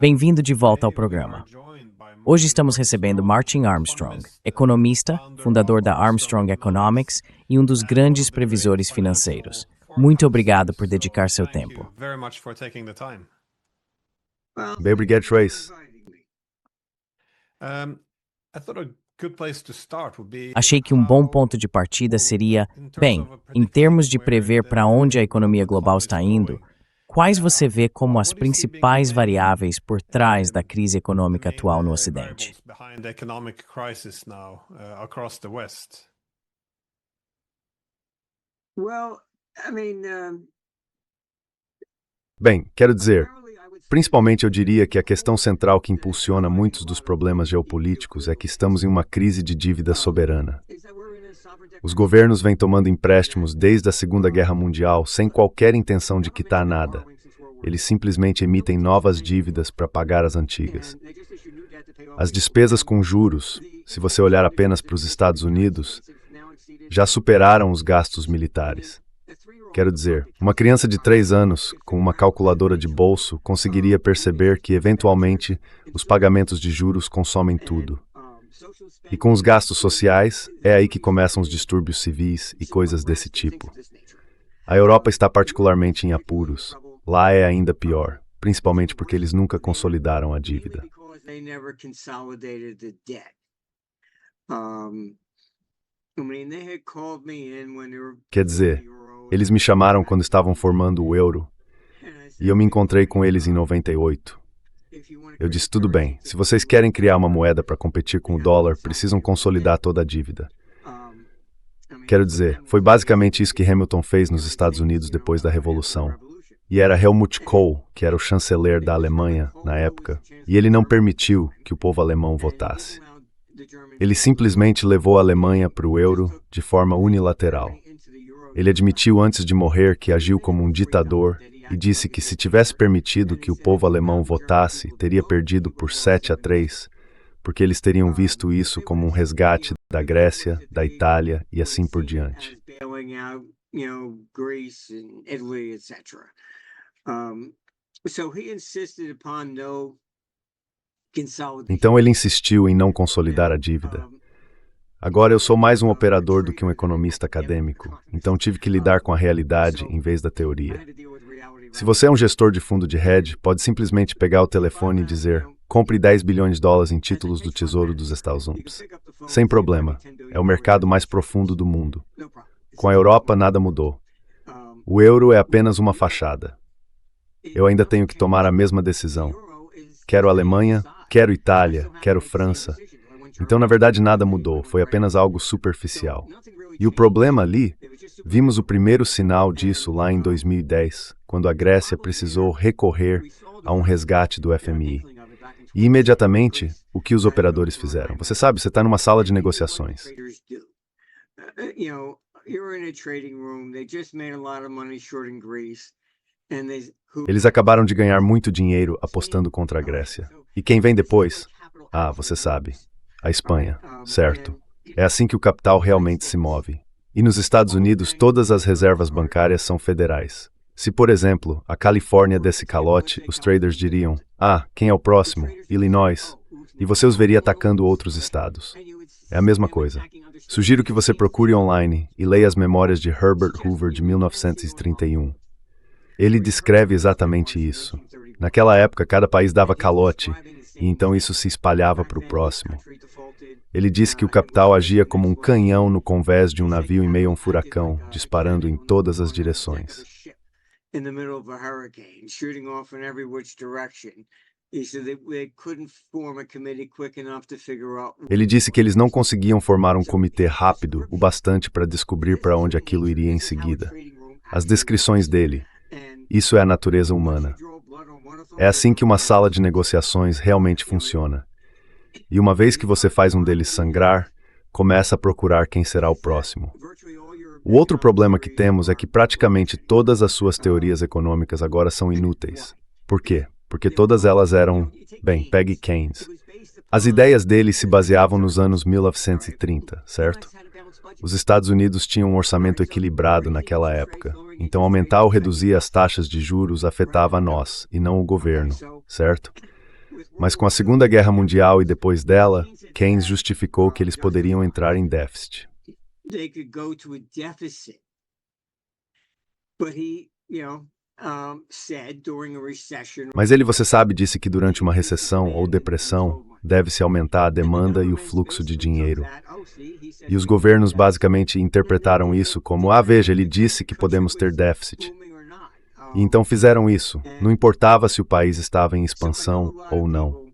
Bem-vindo de volta ao programa. Hoje estamos recebendo Martin Armstrong, economista, fundador da Armstrong Economics e um dos grandes previsores financeiros. Muito obrigado por dedicar seu tempo. Bem, obrigado, Trace. Achei que um bom ponto de partida seria, em termos de prever para onde a economia global está indo, quais você vê como as principais variáveis por trás da crise econômica atual no Ocidente? Bem, quero dizer, principalmente eu diria que a questão central que impulsiona muitos dos problemas geopolíticos é que estamos em uma crise de dívida soberana. Os governos vêm tomando empréstimos desde a Segunda Guerra Mundial sem qualquer intenção de quitar nada. Eles simplesmente emitem novas dívidas para pagar as antigas. As despesas com juros, se você olhar apenas para os Estados Unidos, já superaram os gastos militares. Quero dizer, uma criança de 3 anos, com uma calculadora de bolso, conseguiria perceber que, eventualmente, os pagamentos de juros consomem tudo. E com os gastos sociais, é aí que começam os distúrbios civis e coisas desse tipo. A Europa está particularmente em apuros. Lá é ainda pior, principalmente porque eles nunca consolidaram a dívida. Quer dizer, eles me chamaram quando estavam formando o euro, e eu me encontrei com eles em 98. Eu disse, tudo bem, se vocês querem criar uma moeda para competir com o dólar, precisam consolidar toda a dívida. Quero dizer, foi basicamente isso que Hamilton fez nos Estados Unidos depois da Revolução. E era Helmut Kohl, que era o chanceler da Alemanha na época, e ele não permitiu que o povo alemão votasse. Ele simplesmente levou a Alemanha para o euro de forma unilateral. Ele admitiu antes de morrer que agiu como um ditador e disse que se tivesse permitido que o povo alemão votasse, teria perdido por 7-3, porque eles teriam visto isso como um resgate da Grécia, da Itália e assim por diante. Então ele insistiu em não consolidar a dívida. Agora eu sou mais um operador do que um economista acadêmico, então tive que lidar com a realidade em vez da teoria. Se você é um gestor de fundo de hedge, pode simplesmente pegar o telefone e dizer, compre 10 bilhões de dólares em títulos do Tesouro dos Estados Unidos. Sem problema, é o mercado mais profundo do mundo. Com a Europa, nada mudou. O euro é apenas uma fachada. Eu ainda tenho que tomar a mesma decisão. Quero Alemanha, quero Itália, quero França. Então, na verdade, nada mudou, foi apenas algo superficial. E o problema ali, vimos o primeiro sinal disso lá em 2010, quando a Grécia precisou recorrer a um resgate do FMI. E imediatamente, o que os operadores fizeram? Você sabe, você está numa sala de negociações. Eles acabaram de ganhar muito dinheiro apostando contra a Grécia. E quem vem depois? Ah, você sabe. A Espanha, certo. É assim que o capital realmente se move. E nos Estados Unidos, todas as reservas bancárias são federais. Se, por exemplo, a Califórnia desse calote, os traders diriam, quem é o próximo? Illinois. E você os veria atacando outros estados. É a mesma coisa. Sugiro que você procure online e leia as memórias de Herbert Hoover de 1931. Ele descreve exatamente isso. Naquela época, cada país dava calote, e então isso se espalhava para o próximo. Ele disse que o capital agia como um canhão no convés de um navio em meio a um furacão, disparando em todas as direções. Ele disse que eles não conseguiam formar um comitê rápido o bastante para descobrir para onde aquilo iria em seguida. As descrições dele. Isso é a natureza humana. É assim que uma sala de negociações realmente funciona. E uma vez que você faz um deles sangrar, começa a procurar quem será o próximo. O outro problema que temos é que praticamente todas as suas teorias econômicas agora são inúteis. Por quê? Porque todas elas eram, pegue Keynes. As ideias dele se baseavam nos anos 1930, certo? Os Estados Unidos tinham um orçamento equilibrado naquela época, então aumentar ou reduzir as taxas de juros afetava a nós, e não o governo, certo? Mas com a Segunda Guerra Mundial e depois dela, Keynes justificou que eles poderiam entrar em déficit. Mas ele, você sabe, disse que durante uma recessão ou depressão, deve-se aumentar a demanda e o fluxo de dinheiro. E os governos basicamente interpretaram isso como, veja, ele disse que podemos ter déficit. E então fizeram isso, não importava se o país estava em expansão ou não.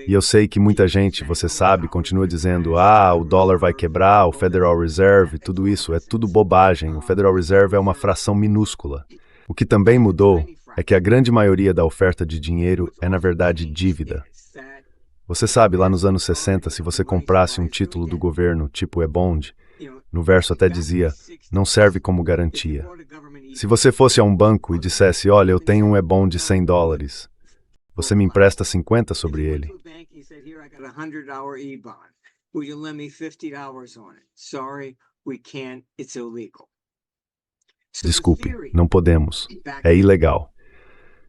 E eu sei que muita gente, você sabe, continua dizendo, o dólar vai quebrar, o Federal Reserve, tudo isso é tudo bobagem, o Federal Reserve é uma fração minúscula. O que também mudou é que a grande maioria da oferta de dinheiro é, na verdade, dívida. Você sabe, lá nos anos 60, se você comprasse um título do governo, tipo E-Bond, no verso até dizia, não serve como garantia. Se você fosse a um banco e dissesse, olha, eu tenho um E-Bond de $100, você me empresta 50 sobre ele. Desculpe, não podemos. É ilegal.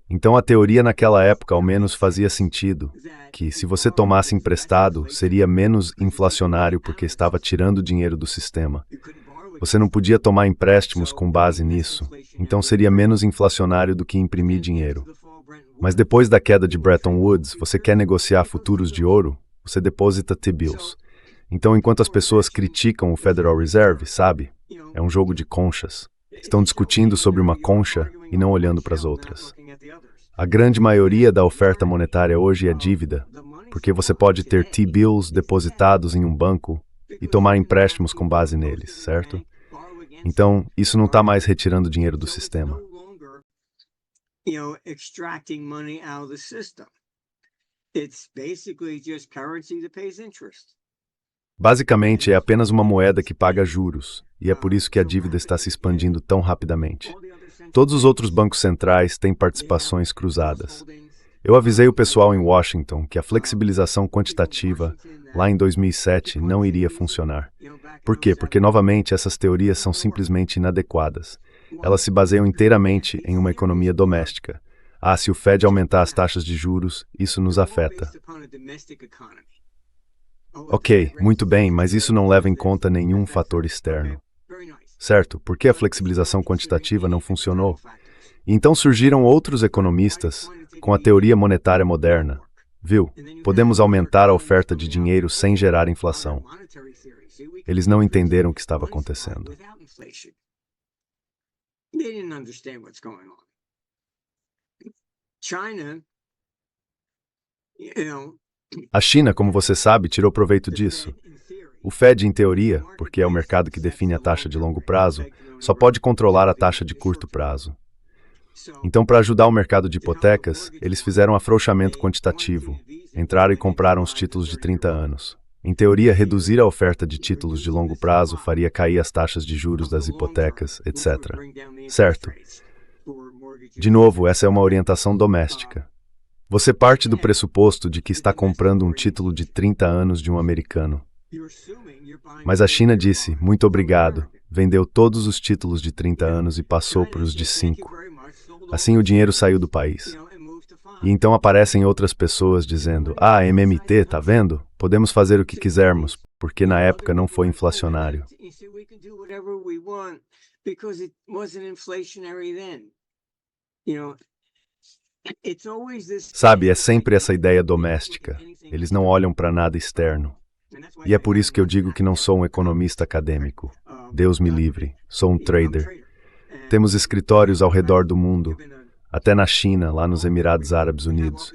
Então a teoria naquela época ao menos fazia sentido, que se você tomasse emprestado, seria menos inflacionário porque estava tirando dinheiro do sistema. Você não podia tomar empréstimos com base nisso, então seria menos inflacionário do que imprimir dinheiro. Mas depois da queda de Bretton Woods, você quer negociar futuros de ouro, você deposita T-bills. Então, enquanto as pessoas criticam o Federal Reserve, sabe? É um jogo de conchas. Estão discutindo sobre uma concha e não olhando para as outras. A grande maioria da oferta monetária hoje é dívida, porque você pode ter T-bills depositados em um banco e tomar empréstimos com base neles, certo? Então, isso não está mais retirando dinheiro do sistema. Extracting money out of the system. It's basically just currency that pays interest. Basicamente, é apenas uma moeda que paga juros, e é por isso que a dívida está se expandindo tão rapidamente. Todos os outros bancos centrais têm participações cruzadas. Eu avisei o pessoal em Washington que a flexibilização quantitativa, lá em 2007, não iria funcionar. Por quê? Porque, novamente, essas teorias são simplesmente inadequadas. Elas se baseiam inteiramente em uma economia doméstica. Se o Fed aumentar as taxas de juros, isso nos afeta. Ok, muito bem, mas isso não leva em conta nenhum fator externo. Certo? Por que a flexibilização quantitativa não funcionou? E então surgiram outros economistas com a teoria monetária moderna. Viu? Podemos aumentar a oferta de dinheiro sem gerar inflação. Eles não entenderam o que estava acontecendo. They didn't understand what's going on. China, A China, como você sabe, tirou proveito disso. O Fed, em teoria, porque é o mercado que define a taxa de longo prazo, só pode controlar a taxa de curto prazo. Então, para ajudar o mercado de hipotecas, eles fizeram afrouxamento quantitativo, entraram e compraram os títulos de 30 anos. Em teoria, reduzir a oferta de títulos de longo prazo faria cair as taxas de juros das hipotecas, etc. Certo? De novo, essa é uma orientação doméstica. Você parte do pressuposto de que está comprando um título de 30 anos de um americano. Mas a China disse, muito obrigado, vendeu todos os títulos de 30 anos e passou para os de 5. Assim o dinheiro saiu do país. E então aparecem outras pessoas dizendo, MMT, tá vendo? Podemos fazer o que quisermos, porque na época não foi inflacionário. Sabe, é sempre essa ideia doméstica. Eles não olham para nada externo. E é por isso que eu digo que não sou um economista acadêmico. Deus me livre, sou um trader. Temos escritórios ao redor do mundo, até na China, lá nos Emirados Árabes Unidos.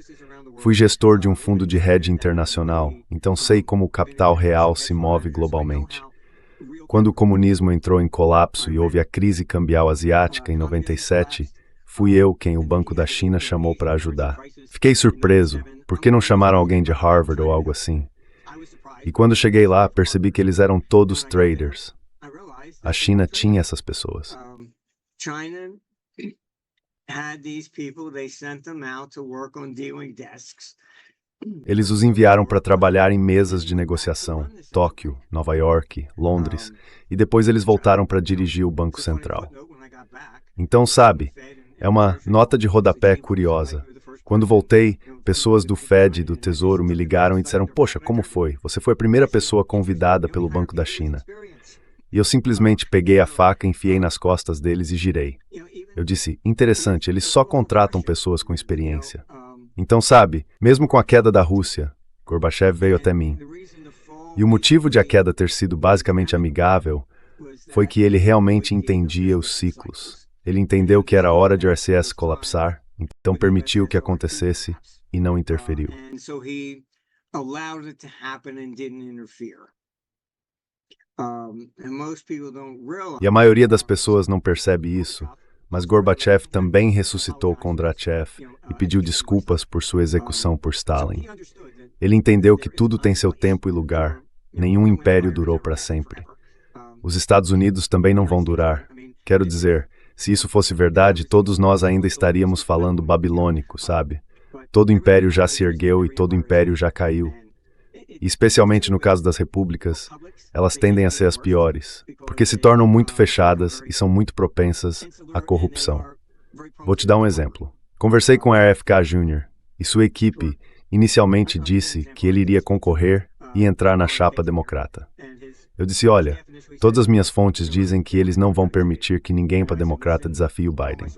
Fui gestor de um fundo de hedge internacional, então sei como o capital real se move globalmente. Quando o comunismo entrou em colapso e houve a crise cambial asiática em 97, fui eu quem o Banco da China chamou para ajudar. Fiquei surpreso, por que não chamaram alguém de Harvard ou algo assim? E quando cheguei lá, percebi que eles eram todos traders. A China tinha essas pessoas. China had these people, they sent them out to work on dealing desks. Eles os enviaram para trabalhar em mesas de negociação, Tóquio, Nova York, Londres, e depois eles voltaram para dirigir o Banco Central. Então, sabe, é uma nota de rodapé curiosa. Quando voltei, pessoas do Fed e do Tesouro me ligaram e disseram: "Poxa, como foi? Você foi a primeira pessoa convidada pelo Banco da China." E eu simplesmente peguei a faca, enfiei nas costas deles e girei. Eu disse: "Interessante, eles só contratam pessoas com experiência." Então, sabe, mesmo com a queda da Rússia, Gorbachev veio até mim. E o motivo de a queda ter sido basicamente amigável foi que ele realmente entendia os ciclos. Ele entendeu que era hora de RCS colapsar, então permitiu que acontecesse e não interferiu. E a maioria das pessoas não percebe isso, mas Gorbachev também ressuscitou Kondratyev e pediu desculpas por sua execução por Stalin. Ele entendeu que tudo tem seu tempo e lugar, nenhum império durou para sempre. Os Estados Unidos também não vão durar. Quero dizer, se isso fosse verdade, todos nós ainda estaríamos falando babilônico, sabe? Todo império já se ergueu e todo império já caiu. E especialmente no caso das repúblicas, elas tendem a ser as piores, porque se tornam muito fechadas e são muito propensas à corrupção. Vou te dar um exemplo. Conversei com RFK Jr. e sua equipe inicialmente disse que ele iria concorrer e entrar na chapa democrata. Eu disse: "Olha, todas as minhas fontes dizem que eles não vão permitir que ninguém para democrata desafie o Biden."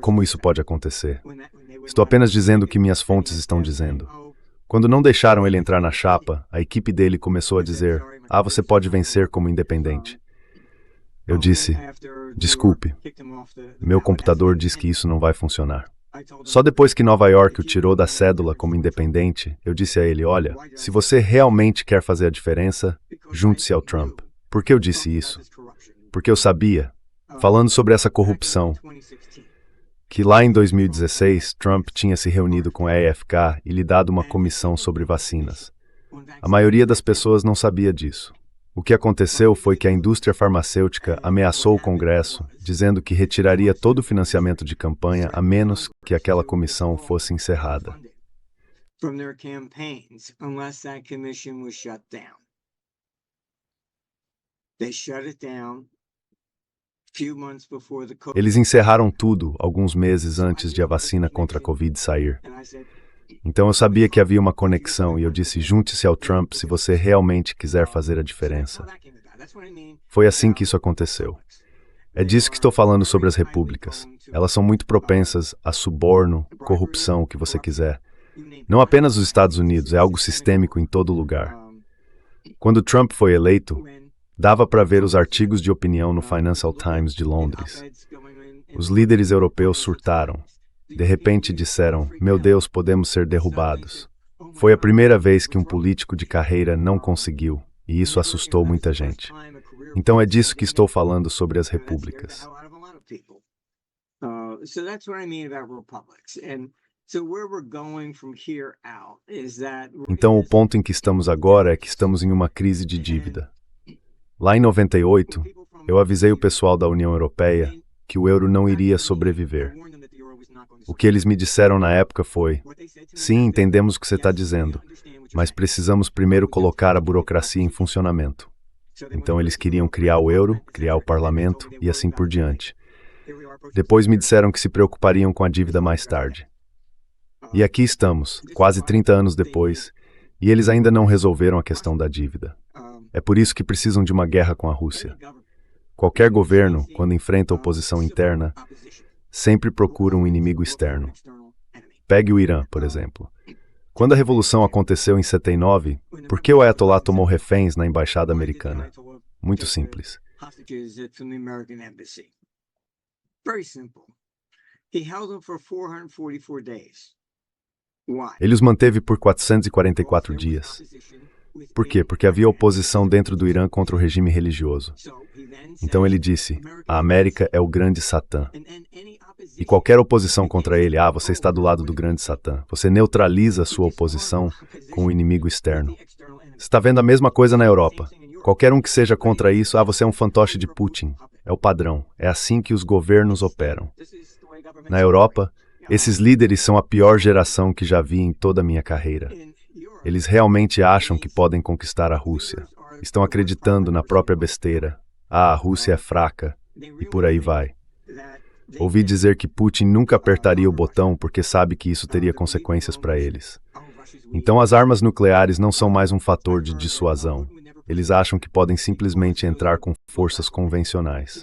Como isso pode acontecer? Estou apenas dizendo o que minhas fontes estão dizendo. Quando não deixaram ele entrar na chapa, a equipe dele começou a dizer: "Você pode vencer como independente." Eu disse: "Desculpe, meu computador diz que isso não vai funcionar." Só depois que Nova York o tirou da cédula como independente, eu disse a ele: "Olha, se você realmente quer fazer a diferença, junte-se ao Trump." Por que eu disse isso? Porque eu sabia, falando sobre essa corrupção, que lá em 2016, Trump tinha se reunido com a RFK e lhe dado uma comissão sobre vacinas. A maioria das pessoas não sabia disso. O que aconteceu foi que a indústria farmacêutica ameaçou o Congresso, dizendo que retiraria todo o financiamento de campanha a menos que aquela comissão fosse encerrada. Eles encerraram tudo alguns meses antes de a vacina contra a Covid sair. Então eu sabia que havia uma conexão e eu disse: "Junte-se ao Trump se você realmente quiser fazer a diferença." Foi assim que isso aconteceu. É disso que estou falando sobre as repúblicas. Elas são muito propensas a suborno, corrupção, o que você quiser. Não apenas os Estados Unidos, é algo sistêmico em todo lugar. Quando Trump foi eleito, dava para ver os artigos de opinião no Financial Times de Londres. Os líderes europeus surtaram. De repente disseram: "Meu Deus, podemos ser derrubados." Foi a primeira vez que um político de carreira não conseguiu, e isso assustou muita gente. Então é disso que estou falando sobre as repúblicas. Então o ponto em que estamos agora é que estamos em uma crise de dívida. Lá em 98, eu avisei o pessoal da União Europeia que o euro não iria sobreviver. O que eles me disseram na época foi: "Sim, entendemos o que você está dizendo, mas precisamos primeiro colocar a burocracia em funcionamento." Então eles queriam criar o euro, criar o parlamento e assim por diante. Depois me disseram que se preocupariam com a dívida mais tarde. E aqui estamos, quase 30 anos depois, e eles ainda não resolveram a questão da dívida. É por isso que precisam de uma guerra com a Rússia. Qualquer governo, quando enfrenta oposição interna, sempre procura um inimigo externo. Pegue o Irã, por exemplo. Quando a Revolução aconteceu em 79, por que o Ayatollah tomou reféns na embaixada americana? Muito simples. Ele os manteve por 444 dias. Por quê? Porque havia oposição dentro do Irã contra o regime religioso. Então ele disse: "A América é o grande Satã." E qualquer oposição contra ele: "Você está do lado do grande Satã." Você neutraliza a sua oposição com o inimigo externo. Você está vendo a mesma coisa na Europa. Qualquer um que seja contra isso, você é um fantoche de Putin. É o padrão. É assim que os governos operam. Na Europa, esses líderes são a pior geração que já vi em toda a minha carreira. Eles realmente acham que podem conquistar a Rússia. Estão acreditando na própria besteira. A Rússia é fraca. E por aí vai. Ouvi dizer que Putin nunca apertaria o botão porque sabe que isso teria consequências para eles. Então as armas nucleares não são mais um fator de dissuasão. Eles acham que podem simplesmente entrar com forças convencionais.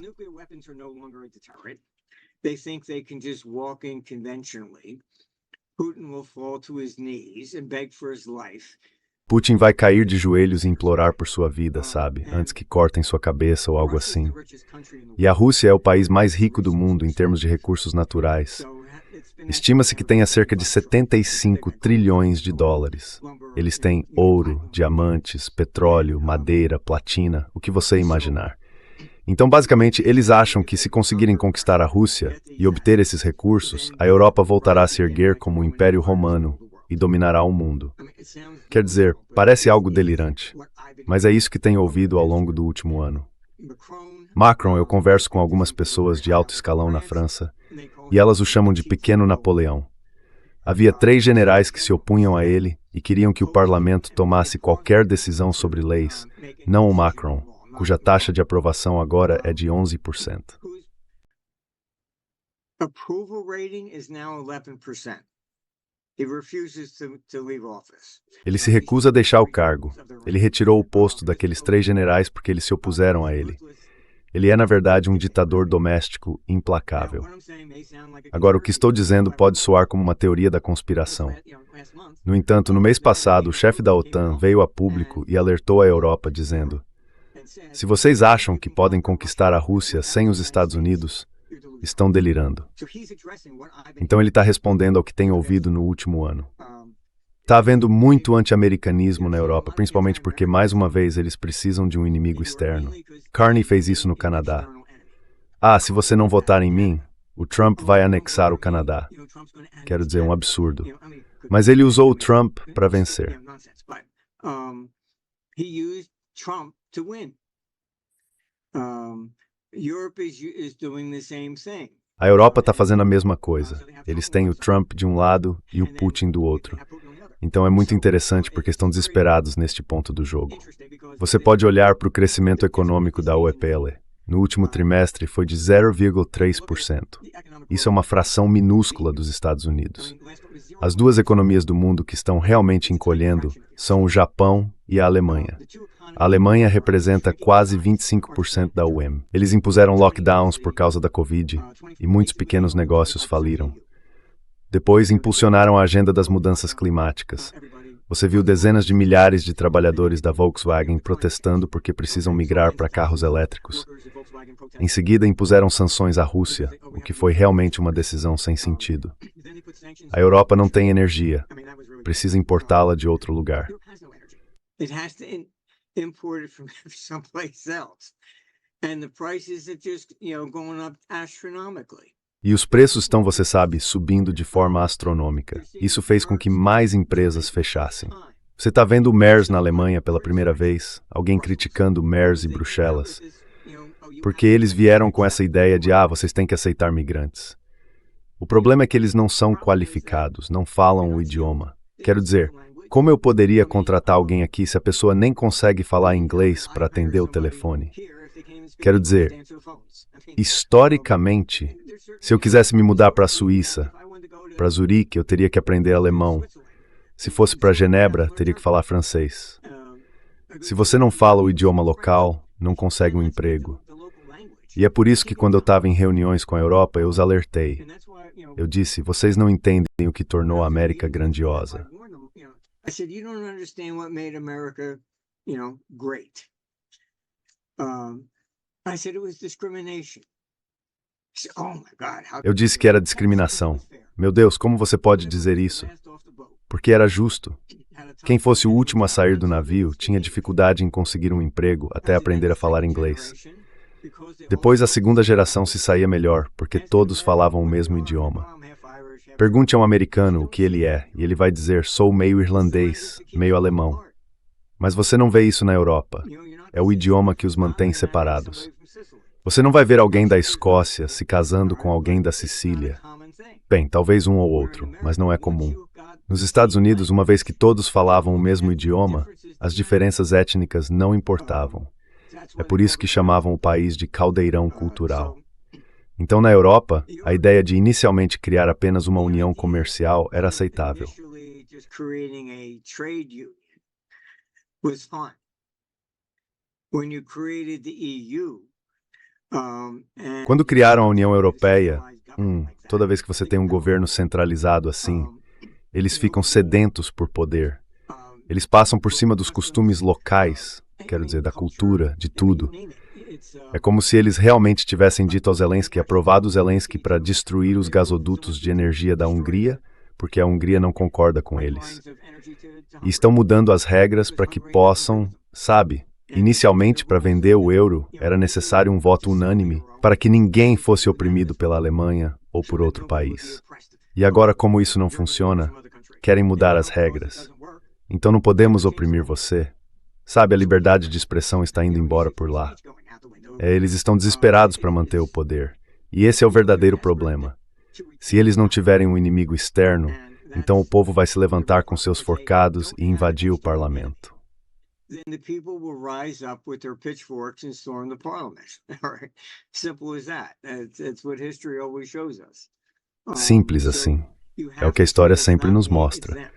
They think they can just walk in conventionally. Putin will fall to his knees and beg for his life. Putin vai cair de joelhos e implorar por sua vida, sabe? Antes que cortem sua cabeça ou algo assim. E a Rússia é o país mais rico do mundo em termos de recursos naturais. Estima-se que tenha cerca de 75 trilhões de dólares. Eles têm ouro, diamantes, petróleo, madeira, platina, o que você imaginar. Então, basicamente, eles acham que se conseguirem conquistar a Rússia e obter esses recursos, a Europa voltará a se erguer como o Império Romano e dominará o mundo. Quer dizer, parece algo delirante, mas é isso que tenho ouvido ao longo do último ano. Macron, eu converso com algumas pessoas de alto escalão na França, e elas o chamam de Pequeno Napoleão. Havia 3 generais que se opunham a ele e queriam que o parlamento tomasse qualquer decisão sobre leis, não o Macron, cuja taxa de aprovação agora é de 11%. Approval rating is now 11%. He refuses to leave office. Ele se recusa a deixar o cargo. Ele retirou o posto daqueles 3 generais porque eles se opuseram a ele. Ele é, na verdade, um ditador doméstico implacável. Agora, o que estou dizendo pode soar como uma teoria da conspiração. No entanto, no mês passado, o chefe da OTAN veio a público e alertou a Europa, dizendo: se vocês acham que podem conquistar a Rússia sem os Estados Unidos, estão delirando. Então ele está respondendo ao que tem ouvido no último ano. Está havendo muito anti-americanismo na Europa, principalmente porque, mais uma vez, eles precisam de um inimigo externo. Carney fez isso no Canadá. Se você não votar em mim, o Trump vai anexar o Canadá. Quero dizer, um absurdo. Mas ele usou o Trump para vencer. A Europa está fazendo a mesma coisa. Eles têm o Trump de um lado e o Putin do outro. Então é muito interessante porque estão desesperados neste ponto do jogo. Você pode olhar para o crescimento econômico da OEPL. No último trimestre foi de 0,3%. Isso é uma fração minúscula dos Estados Unidos. As 2 economias do mundo que estão realmente encolhendo são o Japão e a Alemanha. A Alemanha representa quase 25% da UEM. Eles impuseram lockdowns por causa da Covid e muitos pequenos negócios faliram. Depois, impulsionaram a agenda das mudanças climáticas. Você viu dezenas de milhares de trabalhadores da Volkswagen protestando porque precisam migrar para carros elétricos. Em seguida, impuseram sanções à Rússia, o que foi realmente uma decisão sem sentido. A Europa não tem energia. Precisa importá-la de outro lugar. Imported from someplace else. And the prices are just, going up astronomically. E os preços estão, você sabe, subindo de forma astronômica. Isso fez com que mais empresas fechassem. Você está vendo o MERS na Alemanha pela primeira vez, alguém criticando o MERS e Bruxelas, porque eles vieram com essa ideia de, vocês têm que aceitar migrantes. O problema é que eles não são qualificados, não falam o idioma. Quero dizer, como eu poderia contratar alguém aqui se a pessoa nem consegue falar inglês para atender o telefone? Quero dizer, historicamente, se eu quisesse me mudar para a Suíça, para Zurique, eu teria que aprender alemão. Se fosse para Genebra, teria que falar francês. Se você não fala o idioma local, não consegue um emprego. E é por isso que quando eu estava em reuniões com a Europa, eu os alertei. Eu disse, vocês não entendem o que tornou a América grandiosa. I said, you don't understand what made America, great. I said it was discrimination. He said, oh my God, how... Eu disse que era discriminação. Meu Deus, como você pode dizer isso? Porque era justo. Quem fosse o último a sair do navio tinha dificuldade em conseguir um emprego até aprender a falar inglês. Depois a segunda geração se saía melhor, porque todos falavam o mesmo idioma. Pergunte a um americano o que ele é, e ele vai dizer, sou meio irlandês, meio alemão. Mas você não vê isso na Europa. É o idioma que os mantém separados. Você não vai ver alguém da Escócia se casando com alguém da Sicília. Bem, talvez um ou outro, mas não é comum. Nos Estados Unidos, uma vez que todos falavam o mesmo idioma, as diferenças étnicas não importavam. É por isso que chamavam o país de caldeirão cultural. Então, na Europa, a ideia de inicialmente criar apenas uma união comercial era aceitável. Quando criaram a União Europeia, toda vez que você tem um governo centralizado assim, eles ficam sedentos por poder. Eles passam por cima dos costumes locais, quero dizer, da cultura, de tudo. É como se eles realmente tivessem dito ao Zelensky, aprovado o Zelensky para destruir os gasodutos de energia da Hungria, porque a Hungria não concorda com eles. E estão mudando as regras para que possam, sabe, inicialmente para vender o euro era necessário um voto unânime para que ninguém fosse oprimido pela Alemanha ou por outro país. E agora, como isso não funciona, querem mudar as regras. Então não podemos oprimir você. Sabe, a liberdade de expressão está indo embora por lá. Eles estão desesperados para manter o poder. E esse é o verdadeiro problema. Se eles não tiverem um inimigo externo, então o povo vai se levantar com seus forcados e invadir o parlamento. Simples assim. É o que a história sempre nos mostra.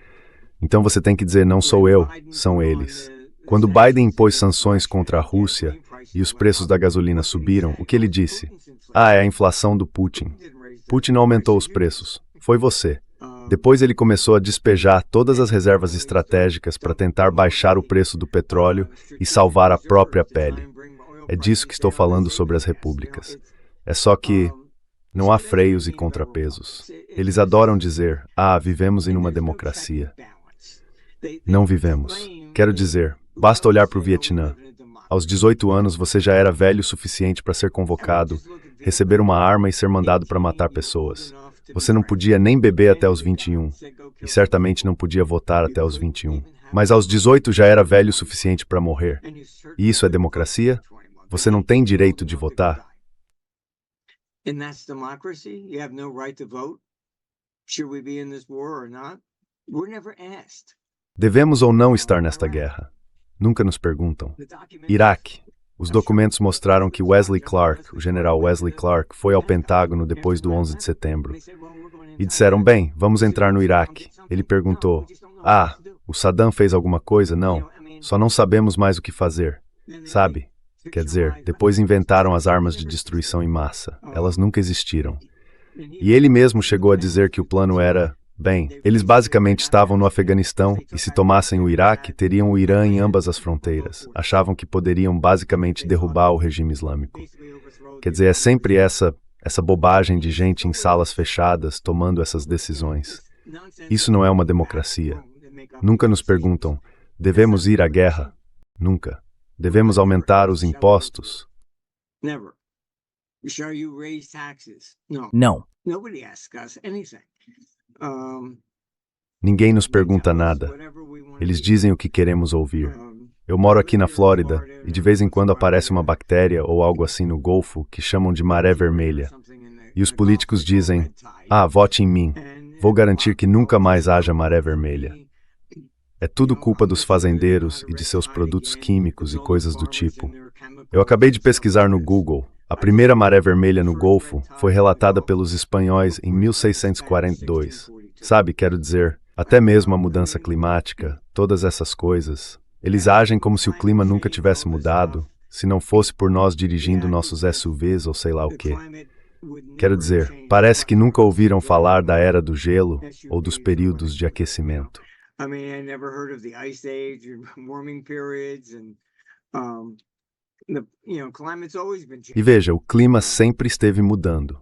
Então você tem que dizer, não sou eu, são eles. Quando Biden impôs sanções contra a Rússia e os preços da gasolina subiram, o que ele disse? É a inflação do Putin. Putin não aumentou os preços, foi você. Depois ele começou a despejar todas as reservas estratégicas para tentar baixar o preço do petróleo e salvar a própria pele. É disso que estou falando sobre as repúblicas. É só que não há freios e contrapesos. Eles adoram dizer, vivemos em uma democracia. Não vivemos. Quero dizer, basta olhar para o Vietnã. Aos 18 anos você já era velho o suficiente para ser convocado, receber uma arma e ser mandado para matar pessoas. Você não podia nem beber até os 21, e certamente não podia votar até os 21. Mas aos 18 já era velho o suficiente para morrer. E isso é democracia? Você não tem direito de votar? Devemos ou não estar nesta guerra? Nunca nos perguntam. Iraque. Os documentos mostraram que Wesley Clark, o general Wesley Clark, foi ao Pentágono depois do 11 de setembro. E disseram, bem, vamos entrar no Iraque. Ele perguntou, o Saddam fez alguma coisa? Não, só não sabemos mais o que fazer. Sabe? Quer dizer, depois inventaram as armas de destruição em massa. Elas nunca existiram. E ele mesmo chegou a dizer que o plano era, eles basicamente estavam no Afeganistão e se tomassem o Iraque, teriam o Irã em ambas as fronteiras. Achavam que poderiam basicamente derrubar o regime islâmico. Quer dizer, é sempre essa bobagem de gente em salas fechadas tomando essas decisões. Isso não é uma democracia. Nunca nos perguntam, devemos ir à guerra? Nunca. Devemos aumentar os impostos? Não. Ninguém nos pergunta nada. Eles dizem o que queremos ouvir. Eu moro aqui na Flórida e de vez em quando aparece uma bactéria ou algo assim no Golfo que chamam de maré vermelha. E os políticos dizem, vote em mim. Vou garantir que nunca mais haja maré vermelha. É tudo culpa dos fazendeiros e de seus produtos químicos e coisas do tipo. Eu acabei de pesquisar no Google. A primeira maré vermelha no Golfo foi relatada pelos espanhóis em 1642. Sabe, quero dizer, até mesmo a mudança climática, todas essas coisas. Eles agem como se o clima nunca tivesse mudado, se não fosse por nós dirigindo nossos SUVs ou sei lá o quê. Quero dizer, parece que nunca ouviram falar da era do gelo ou dos períodos de aquecimento. E veja, o clima sempre esteve mudando.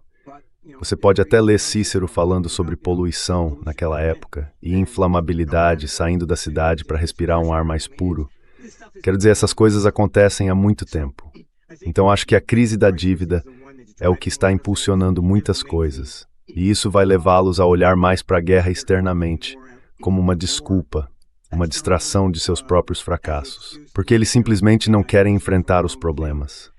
Você pode até ler Cícero falando sobre poluição naquela época e inflamabilidade saindo da cidade para respirar um ar mais puro. Quero dizer, essas coisas acontecem há muito tempo. Então acho que a crise da dívida é o que está impulsionando muitas coisas. E isso vai levá-los a olhar mais para a guerra externamente, como uma desculpa. uma distração de seus próprios fracassos, porque eles simplesmente não querem enfrentar os problemas.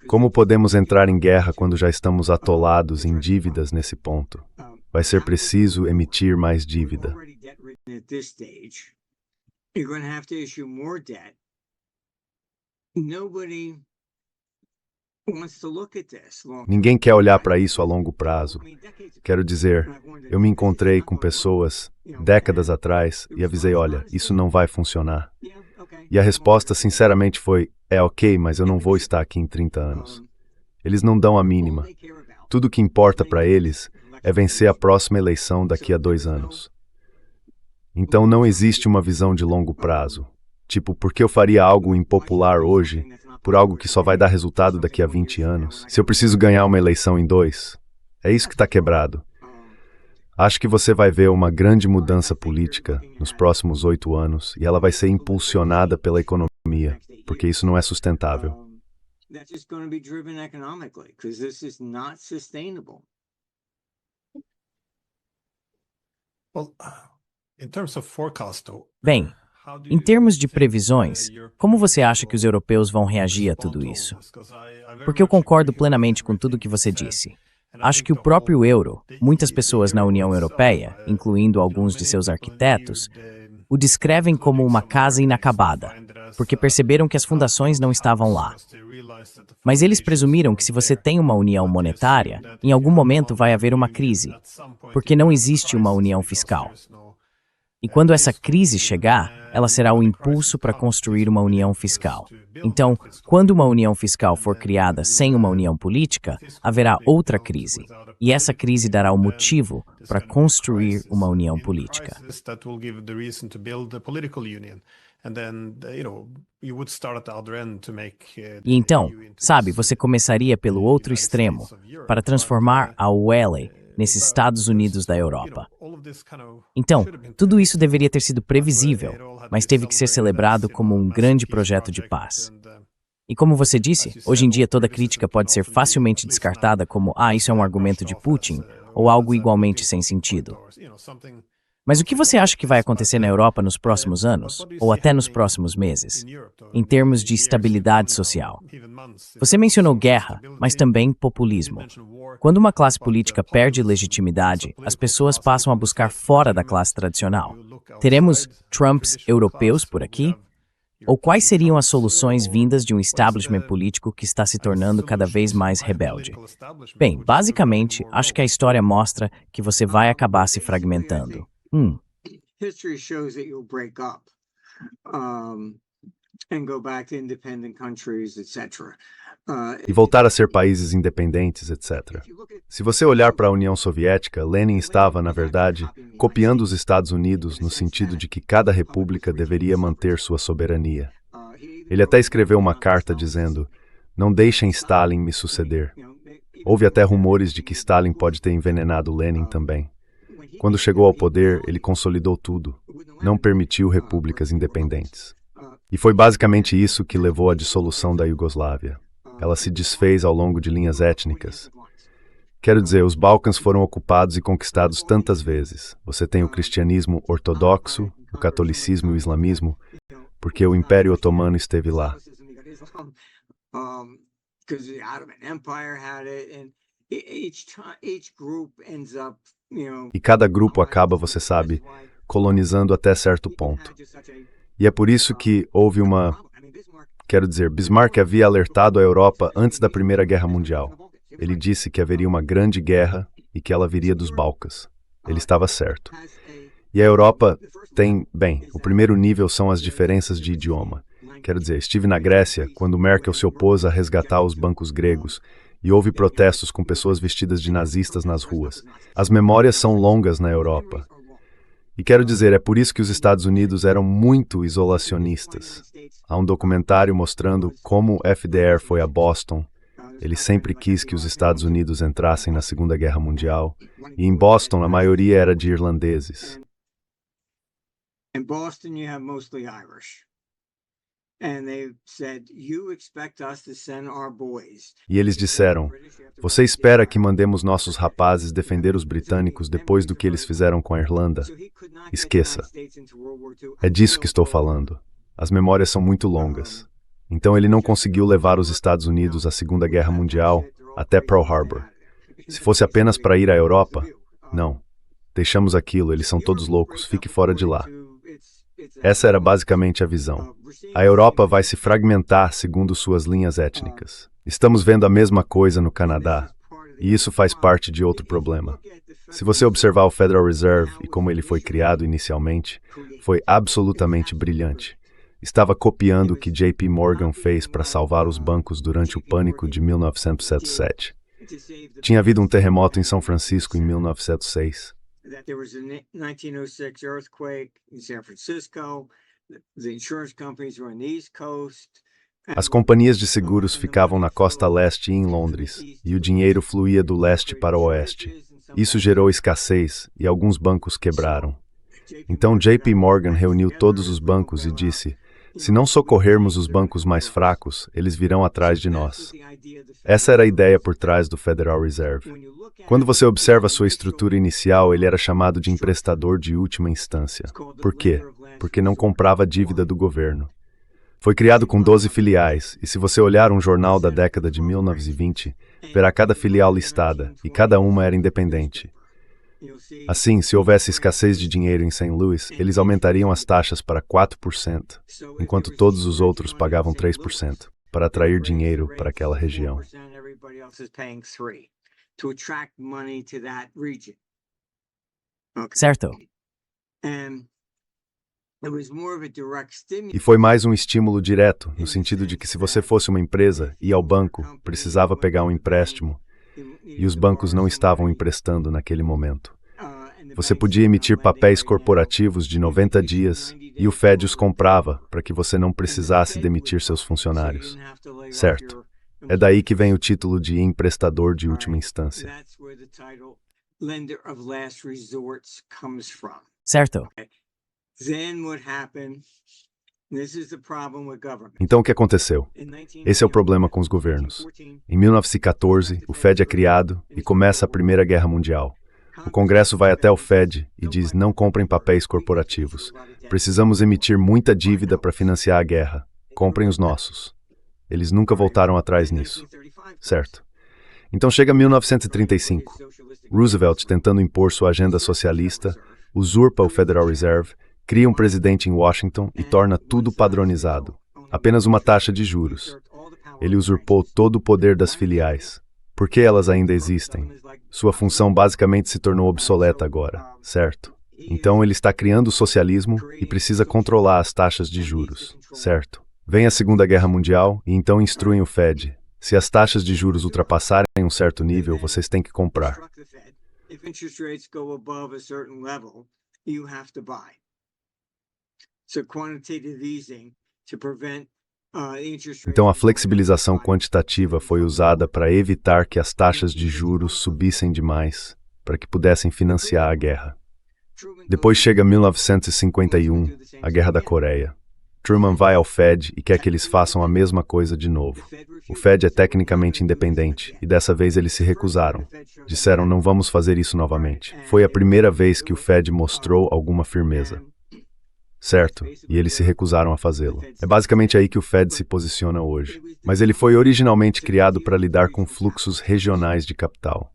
Como podemos entrar em guerra quando já estamos atolados em dívidas nesse ponto? Vai ser preciso emitir mais dívida. Ninguém quer olhar para isso a longo prazo. Quero dizer, eu me encontrei com pessoas décadas atrás e avisei, olha, isso não vai funcionar. E a resposta, sinceramente, foi, ok, mas eu não vou estar aqui em 30 anos. Eles não dão a mínima. Tudo o que importa para eles é vencer a próxima eleição daqui a 2 anos. Então não existe uma visão de longo prazo. Tipo, por que eu faria algo impopular hoje por algo que só vai dar resultado daqui a 20 anos? Se eu preciso ganhar uma eleição em 2, é isso que está quebrado. Acho que você vai ver uma grande mudança política nos próximos 8 anos e ela vai ser impulsionada pela economia, porque isso não é sustentável. Bem, em termos de previsões, como você acha que os europeus vão reagir a tudo isso? Porque eu concordo plenamente com tudo que você disse. Acho que o próprio euro, muitas pessoas na União Europeia, incluindo alguns de seus arquitetos, o descrevem como uma casa inacabada, porque perceberam que as fundações não estavam lá. Mas eles presumiram que se você tem uma união monetária, em algum momento vai haver uma crise, porque não existe uma união fiscal. E quando essa crise chegar, ela será o impulso para construir uma união fiscal. Então, quando uma união fiscal for criada sem uma união política, haverá outra crise. E essa crise dará o motivo para construir uma união política. E então, sabe, você começaria pelo outro extremo, para transformar a UELA nesses Estados Unidos da Europa. Então, tudo isso deveria ter sido previsível, mas teve que ser celebrado como um grande projeto de paz. E como você disse, hoje em dia toda crítica pode ser facilmente descartada como isso é um argumento de Putin, ou algo igualmente sem sentido. Mas o que você acha que vai acontecer na Europa nos próximos anos, ou até nos próximos meses, em termos de estabilidade social? Você mencionou guerra, mas também populismo. Quando uma classe política perde legitimidade, as pessoas passam a buscar fora da classe tradicional. Teremos Trumps europeus por aqui? Ou quais seriam as soluções vindas de um establishment político que está se tornando cada vez mais rebelde? Bem, basicamente, acho que a história mostra que você vai acabar se fragmentando. History shows that you'll break up and go back to independent countries, etc. E voltar a ser países independentes, etc. Se você olhar para a União Soviética, Lenin estava, na verdade, copiando os Estados Unidos no sentido de que cada república deveria manter sua soberania. Ele até escreveu uma carta dizendo, não deixem Stalin me suceder. Houve até rumores de que Stalin pode ter envenenado Lenin também. Quando chegou ao poder, ele consolidou tudo, não permitiu repúblicas independentes. E foi basicamente isso que levou à dissolução da Iugoslávia. Ela se desfez ao longo de linhas étnicas. Quero dizer, os Balcãs foram ocupados e conquistados tantas vezes. Você tem o cristianismo ortodoxo, o catolicismo e o islamismo, porque o Império Otomano esteve lá. E cada grupo acaba, você sabe, colonizando até certo ponto. E é por isso que houve Quero dizer, Bismarck havia alertado a Europa antes da Primeira Guerra Mundial. Ele disse que haveria uma grande guerra e que ela viria dos Balcãs. Ele estava certo. E a Europa tem, o primeiro nível são as diferenças de idioma. Quero dizer, estive na Grécia quando Merkel se opôs a resgatar os bancos gregos e houve protestos com pessoas vestidas de nazistas nas ruas. As memórias são longas na Europa. E quero dizer, é por isso que os Estados Unidos eram muito isolacionistas. Há um documentário mostrando como FDR foi a Boston. Ele sempre quis que os Estados Unidos entrassem na Segunda Guerra Mundial. E em Boston, a maioria era de irlandeses. In Boston, you have mostly Irish. And they said, "You expect us to send our boys." E eles disseram: "Você espera que mandemos nossos rapazes defender os britânicos depois do que eles fizeram com a Irlanda?" Esqueça. É disso que estou falando. As memórias são muito longas. Então ele não conseguiu levar os Estados Unidos à Segunda Guerra Mundial até Pearl Harbor. Se fosse apenas para ir à Europa, não. Deixamos aquilo, eles são todos loucos, fique fora de lá. Essa era basicamente a visão. A Europa vai se fragmentar segundo suas linhas étnicas. Estamos vendo a mesma coisa no Canadá, e isso faz parte de outro problema. Se você observar o Federal Reserve e como ele foi criado inicialmente, foi absolutamente brilhante. Estava copiando o que JP Morgan fez para salvar os bancos durante o pânico de 1907. Tinha havido um terremoto em São Francisco em 1906. There was a 1906 earthquake in San Francisco. The insurance companies were on the East Coast. As companhias de seguros ficavam na costa leste e em Londres, e o dinheiro fluía do leste para o oeste. Isso gerou escassez e alguns bancos quebraram. Então JP Morgan reuniu todos os bancos e disse: "Se não socorrermos os bancos mais fracos, eles virão atrás de nós." Essa era a ideia por trás do Federal Reserve. Quando você observa sua estrutura inicial, ele era chamado de emprestador de última instância. Por quê? Porque não comprava dívida do governo. Foi criado com 12 filiais, e se você olhar um jornal da década de 1920, verá cada filial listada, e cada uma era independente. Assim, se houvesse escassez de dinheiro em St. Louis, eles aumentariam as taxas para 4%, enquanto todos os outros pagavam 3%, para atrair dinheiro para aquela região. Certo. E foi mais um estímulo direto, no sentido de que se você fosse uma empresa, ia ao banco, precisava pegar um empréstimo, e os bancos não estavam emprestando naquele momento. Você podia emitir papéis corporativos de 90 dias, e o Fed os comprava para que você não precisasse demitir seus funcionários. Certo. É daí que vem o título de emprestador de última instância. Certo. Então o que aconteceu? Esse é o problema com os governos. Em 1914, o Fed é criado e começa a Primeira Guerra Mundial. O Congresso vai até o Fed e diz: "Não comprem papéis corporativos. Precisamos emitir muita dívida para financiar a guerra. Comprem os nossos." Eles nunca voltaram atrás nisso. Certo. Então chega 1935. Roosevelt, tentando impor sua agenda socialista, usurpa o Federal Reserve, cria um presidente em Washington e torna tudo padronizado. Apenas uma taxa de juros. Ele usurpou todo o poder das filiais. Por que elas ainda existem? Sua função basicamente se tornou obsoleta agora, certo? Então ele está criando o socialismo e precisa controlar as taxas de juros, certo? Vem a Segunda Guerra Mundial e então instruem o Fed: se as taxas de juros ultrapassarem um certo nível, vocês têm que comprar. Então a flexibilização quantitativa foi usada para evitar que as taxas de juros subissem demais, para que pudessem financiar a guerra. Depois chega 1951, a Guerra da Coreia. Truman vai ao Fed e quer que eles façam a mesma coisa de novo. O Fed é tecnicamente independente, e dessa vez eles se recusaram. Disseram: "Não vamos fazer isso novamente." Foi a primeira vez que o Fed mostrou alguma firmeza. Certo, e eles se recusaram a fazê-lo. É basicamente aí que o Fed se posiciona hoje. Mas ele foi originalmente criado para lidar com fluxos regionais de capital.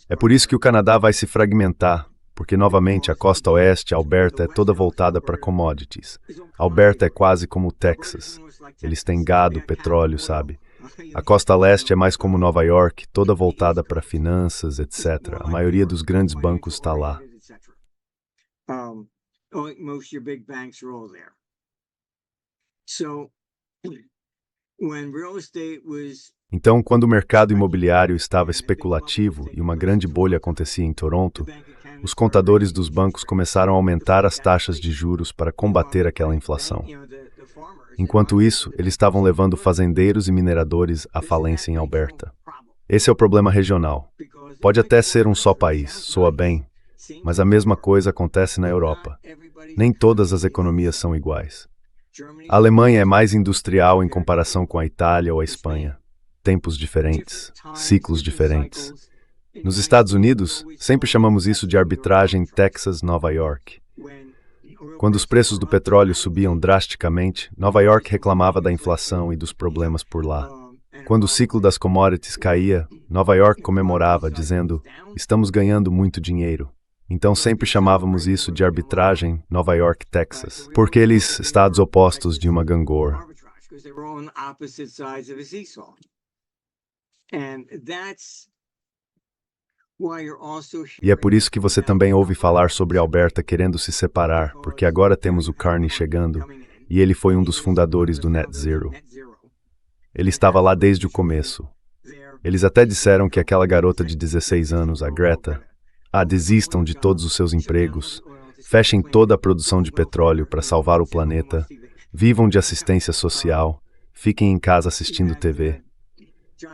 É por isso que o Canadá vai se fragmentar, porque novamente a costa oeste, Alberta, é toda voltada para commodities. Alberta é quase como o Texas. Eles têm gado, petróleo, sabe? A costa leste é mais como Nova York, toda voltada para finanças, etc. A maioria dos grandes bancos está lá. Most of your big banks are all there. So, when real estate was Então, quando o mercado imobiliário estava especulativo e uma grande bolha acontecia em Toronto, os contadores dos bancos começaram a aumentar as taxas de juros para combater aquela inflação. Enquanto isso, eles estavam levando fazendeiros e mineradores à falência em Alberta. Esse é o problema regional. Pode até ser um só país, soa bem, mas a mesma coisa acontece na Europa. Nem todas as economias são iguais. A Alemanha é mais industrial em comparação com a Itália ou a Espanha. Tempos diferentes, ciclos diferentes. Nos Estados Unidos, sempre chamamos isso de arbitragem Texas-Nova York. Quando os preços do petróleo subiam drasticamente, Nova York reclamava da inflação e dos problemas por lá. Quando o ciclo das commodities caía, Nova York comemorava, dizendo: estamos ganhando muito dinheiro. Então sempre chamávamos isso de arbitragem Nova York-Texas, porque eles estados opostos de uma gangorra. E é por isso que você também ouve falar sobre Alberta querendo se separar, porque agora temos o Carney chegando, e ele foi um dos fundadores do Net Zero. Ele estava lá desde o começo. Eles até disseram que aquela garota de 16 anos, a Greta, desistam de todos os seus empregos, fechem toda a produção de petróleo para salvar o planeta, vivam de assistência social, fiquem em casa assistindo TV.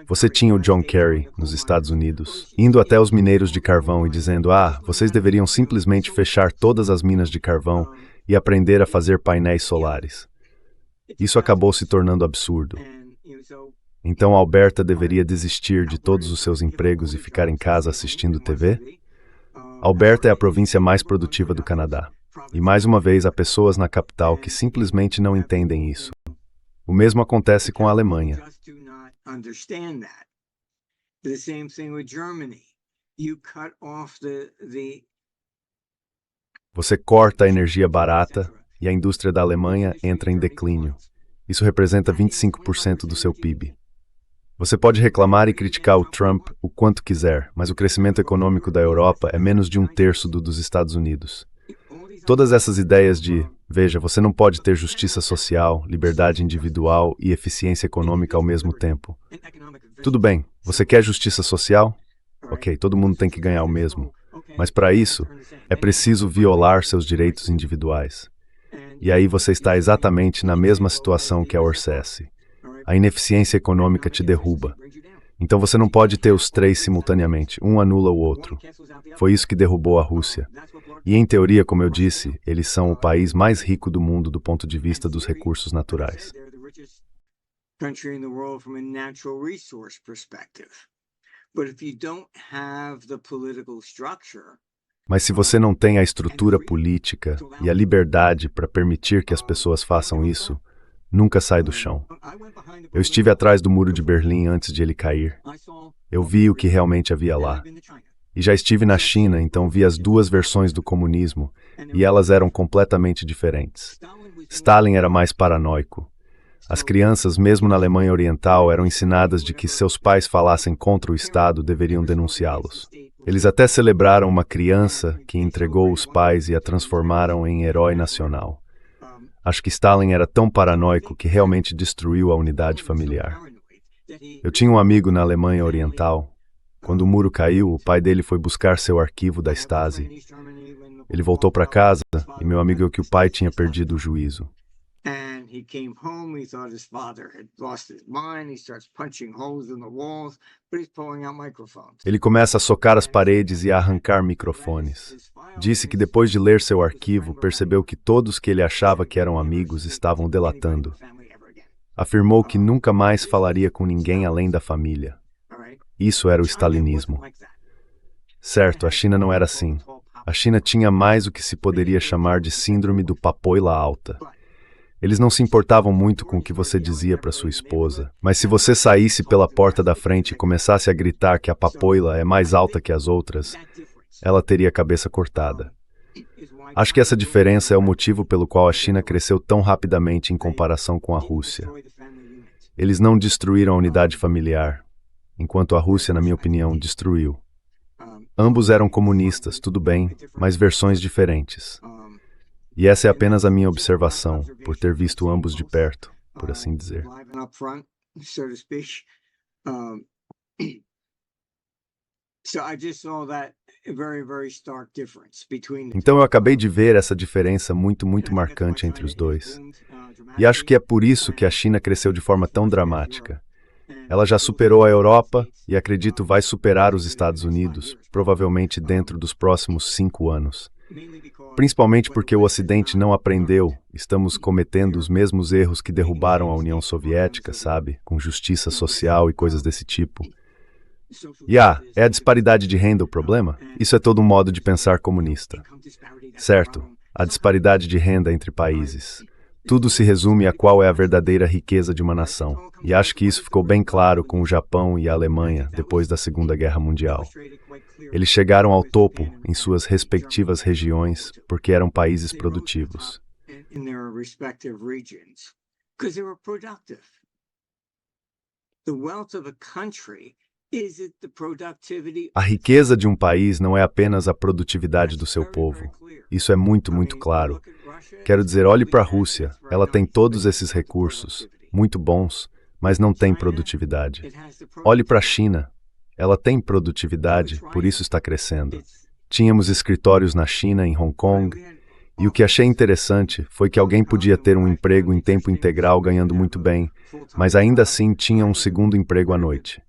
Você tinha o John Kerry, nos Estados Unidos, indo até os mineiros de carvão e dizendo: vocês deveriam simplesmente fechar todas as minas de carvão e aprender a fazer painéis solares. Isso acabou se tornando absurdo. Então Alberta deveria desistir de todos os seus empregos e ficar em casa assistindo TV? Alberta é a província mais produtiva do Canadá. E mais uma vez há pessoas na capital que simplesmente não entendem isso. O mesmo acontece com a Alemanha. Você corta a energia barata e a indústria da Alemanha entra em declínio. Isso representa 25% do seu PIB. Você pode reclamar e criticar o Trump o quanto quiser, mas o crescimento econômico da Europa é menos de 1/3 do dos Estados Unidos. Todas essas ideias de, veja, você não pode ter justiça social, liberdade individual e eficiência econômica ao mesmo tempo. Tudo bem, você quer justiça social? Ok, todo mundo tem que ganhar o mesmo. Mas para isso, é preciso violar seus direitos individuais. E aí você está exatamente na mesma situação que a Orcesse. A ineficiência econômica te derruba. Então você não pode ter os três simultaneamente, um anula o outro. Foi isso que derrubou a Rússia. E em teoria, como eu disse, eles são o país mais rico do mundo do ponto de vista dos recursos naturais. Mas se você não tem a estrutura política e a liberdade para permitir que as pessoas façam isso, nunca sai do chão. Eu estive atrás do Muro de Berlim antes de ele cair. Eu vi o que realmente havia lá. E já estive na China, então vi as duas versões do comunismo, e elas eram completamente diferentes. Stalin era mais paranoico. As crianças, mesmo na Alemanha Oriental, eram ensinadas de que se seus pais falassem contra o Estado, deveriam denunciá-los. Eles até celebraram uma criança que entregou os pais e a transformaram em herói nacional. Acho que Stalin era tão paranoico que realmente destruiu a unidade familiar. Eu tinha um amigo na Alemanha Oriental. Quando o muro caiu, o pai dele foi buscar seu arquivo da Stasi. Ele voltou para casa e meu amigo viu que o pai tinha perdido o juízo. Ele começa a socar as paredes e a arrancar microfones. Disse que depois de ler seu arquivo, percebeu que todos que ele achava que eram amigos estavam delatando. Afirmou que nunca mais falaria com ninguém além da família. Isso era o stalinismo. Certo, a China não era assim. A China tinha mais o que se poderia chamar de síndrome do papoila alta. Eles não se importavam muito com o que você dizia para sua esposa, mas se você saísse pela porta da frente e começasse a gritar que a papoila é mais alta que as outras, ela teria a cabeça cortada. Acho que essa diferença é o motivo pelo qual a China cresceu tão rapidamente em comparação com a Rússia. Eles não destruíram a unidade familiar, enquanto a Rússia, na minha opinião, destruiu. Ambos eram comunistas, tudo bem, mas versões diferentes. E essa é apenas a minha observação, por ter visto ambos de perto, por assim dizer. Então eu acabei de ver essa diferença muito marcante entre os dois. E acho que é por isso que a China cresceu de forma tão dramática. Ela já superou a Europa e acredito vai superar os Estados Unidos, provavelmente dentro dos próximos 5 anos. Principalmente porque o Ocidente não aprendeu, estamos cometendo os mesmos erros que derrubaram a União Soviética, sabe? Com justiça social e coisas desse tipo. É a disparidade de renda o problema? Isso é todo um modo de pensar comunista. Certo, a disparidade de renda entre países. Tudo se resume a qual é a verdadeira riqueza de uma nação. E acho que isso ficou bem claro com o Japão e a Alemanha depois da Segunda Guerra Mundial. Eles chegaram ao topo em suas respectivas regiões porque eram países produtivos. A riqueza de um país não é apenas a produtividade do seu povo. Isso é muito, muito claro. Quero dizer, olhe para a Rússia. Ela tem todos esses recursos, muito bons, mas não tem produtividade. Olhe para a China. Ela tem produtividade, por isso está crescendo. Tínhamos escritórios na China, em Hong Kong, e o que achei interessante foi que alguém podia ter um emprego em tempo integral ganhando muito bem, mas ainda assim tinha um segundo emprego à noite.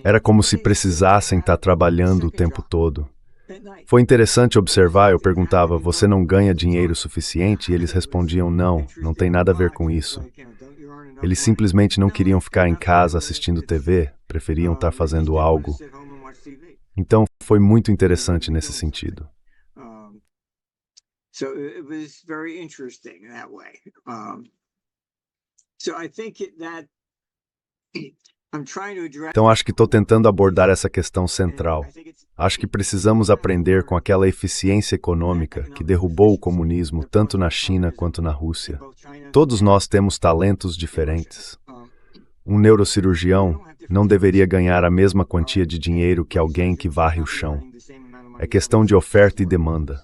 Era como se precisassem estar trabalhando o tempo todo. Foi interessante observar, eu perguntava, você não ganha dinheiro suficiente? E eles respondiam, não, não tem nada a ver com isso. Eles simplesmente não queriam ficar em casa assistindo TV, preferiam estar fazendo algo. Então, foi muito interessante nesse sentido. Então, acho que estou tentando abordar essa questão central. Acho que precisamos aprender com aquela eficiência econômica que derrubou o comunismo tanto na China quanto na Rússia. Todos nós temos talentos diferentes. Um neurocirurgião não deveria ganhar a mesma quantia de dinheiro que alguém que varre o chão. É questão de oferta e demanda.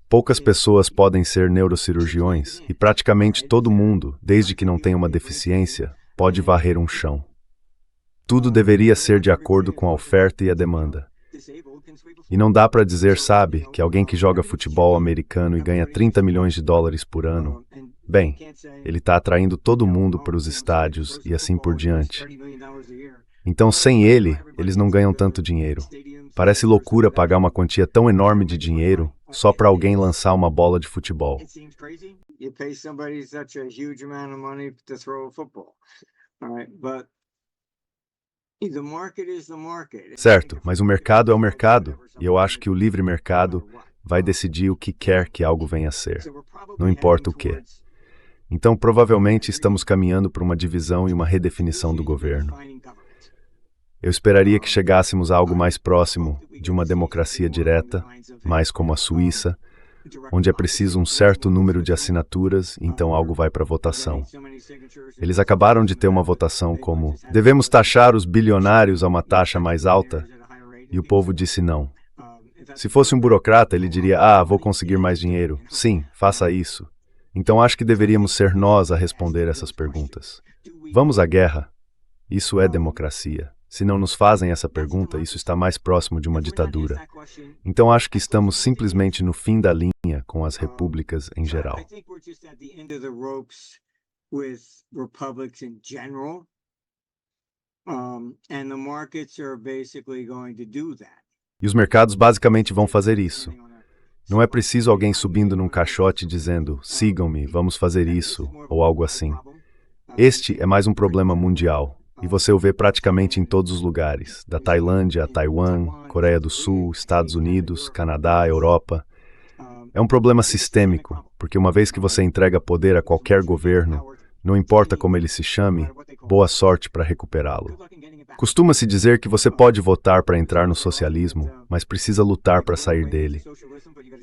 Poucas pessoas podem ser neurocirurgiões e praticamente todo mundo, desde que não tenha uma deficiência, pode varrer um chão. Tudo deveria ser de acordo com a oferta e a demanda. E não dá para dizer, sabe, que alguém que joga futebol americano e ganha 30 milhões de dólares por ano, bem, ele está atraindo todo mundo para os estádios e assim por diante. Então, sem ele, eles não ganham tanto dinheiro. Parece loucura pagar uma quantia tão enorme de dinheiro só para alguém lançar uma bola de futebol. Certo, mas o mercado é o mercado, e eu acho que o livre mercado vai decidir o que quer que algo venha a ser, não importa o quê. Então, provavelmente, estamos caminhando para uma divisão e uma redefinição do governo. Eu esperaria que chegássemos a algo mais próximo de uma democracia direta, mais como a Suíça, onde é preciso um certo número de assinaturas, então algo vai para votação. Eles acabaram de ter uma votação como devemos taxar os bilionários a uma taxa mais alta, e o povo disse não. Se fosse um burocrata, ele diria, vou conseguir mais dinheiro. Sim, faça isso. Então acho que deveríamos ser nós a responder essas perguntas. Vamos à guerra? Isso é democracia. Se não nos fazem essa pergunta, isso está mais próximo de uma ditadura. Então acho que estamos simplesmente no fim da linha com as repúblicas em geral. E os mercados basicamente vão fazer isso. Não é preciso alguém subindo num caixote dizendo, sigam-me, vamos fazer isso, ou algo assim. Este é mais um problema mundial. E você o vê praticamente em todos os lugares, da Tailândia a Taiwan, Coreia do Sul, Estados Unidos, Canadá, Europa. É um problema sistêmico, porque uma vez que você entrega poder a qualquer governo, não importa como ele se chame, boa sorte para recuperá-lo. Costuma-se dizer que você pode votar para entrar no socialismo, mas precisa lutar para sair dele.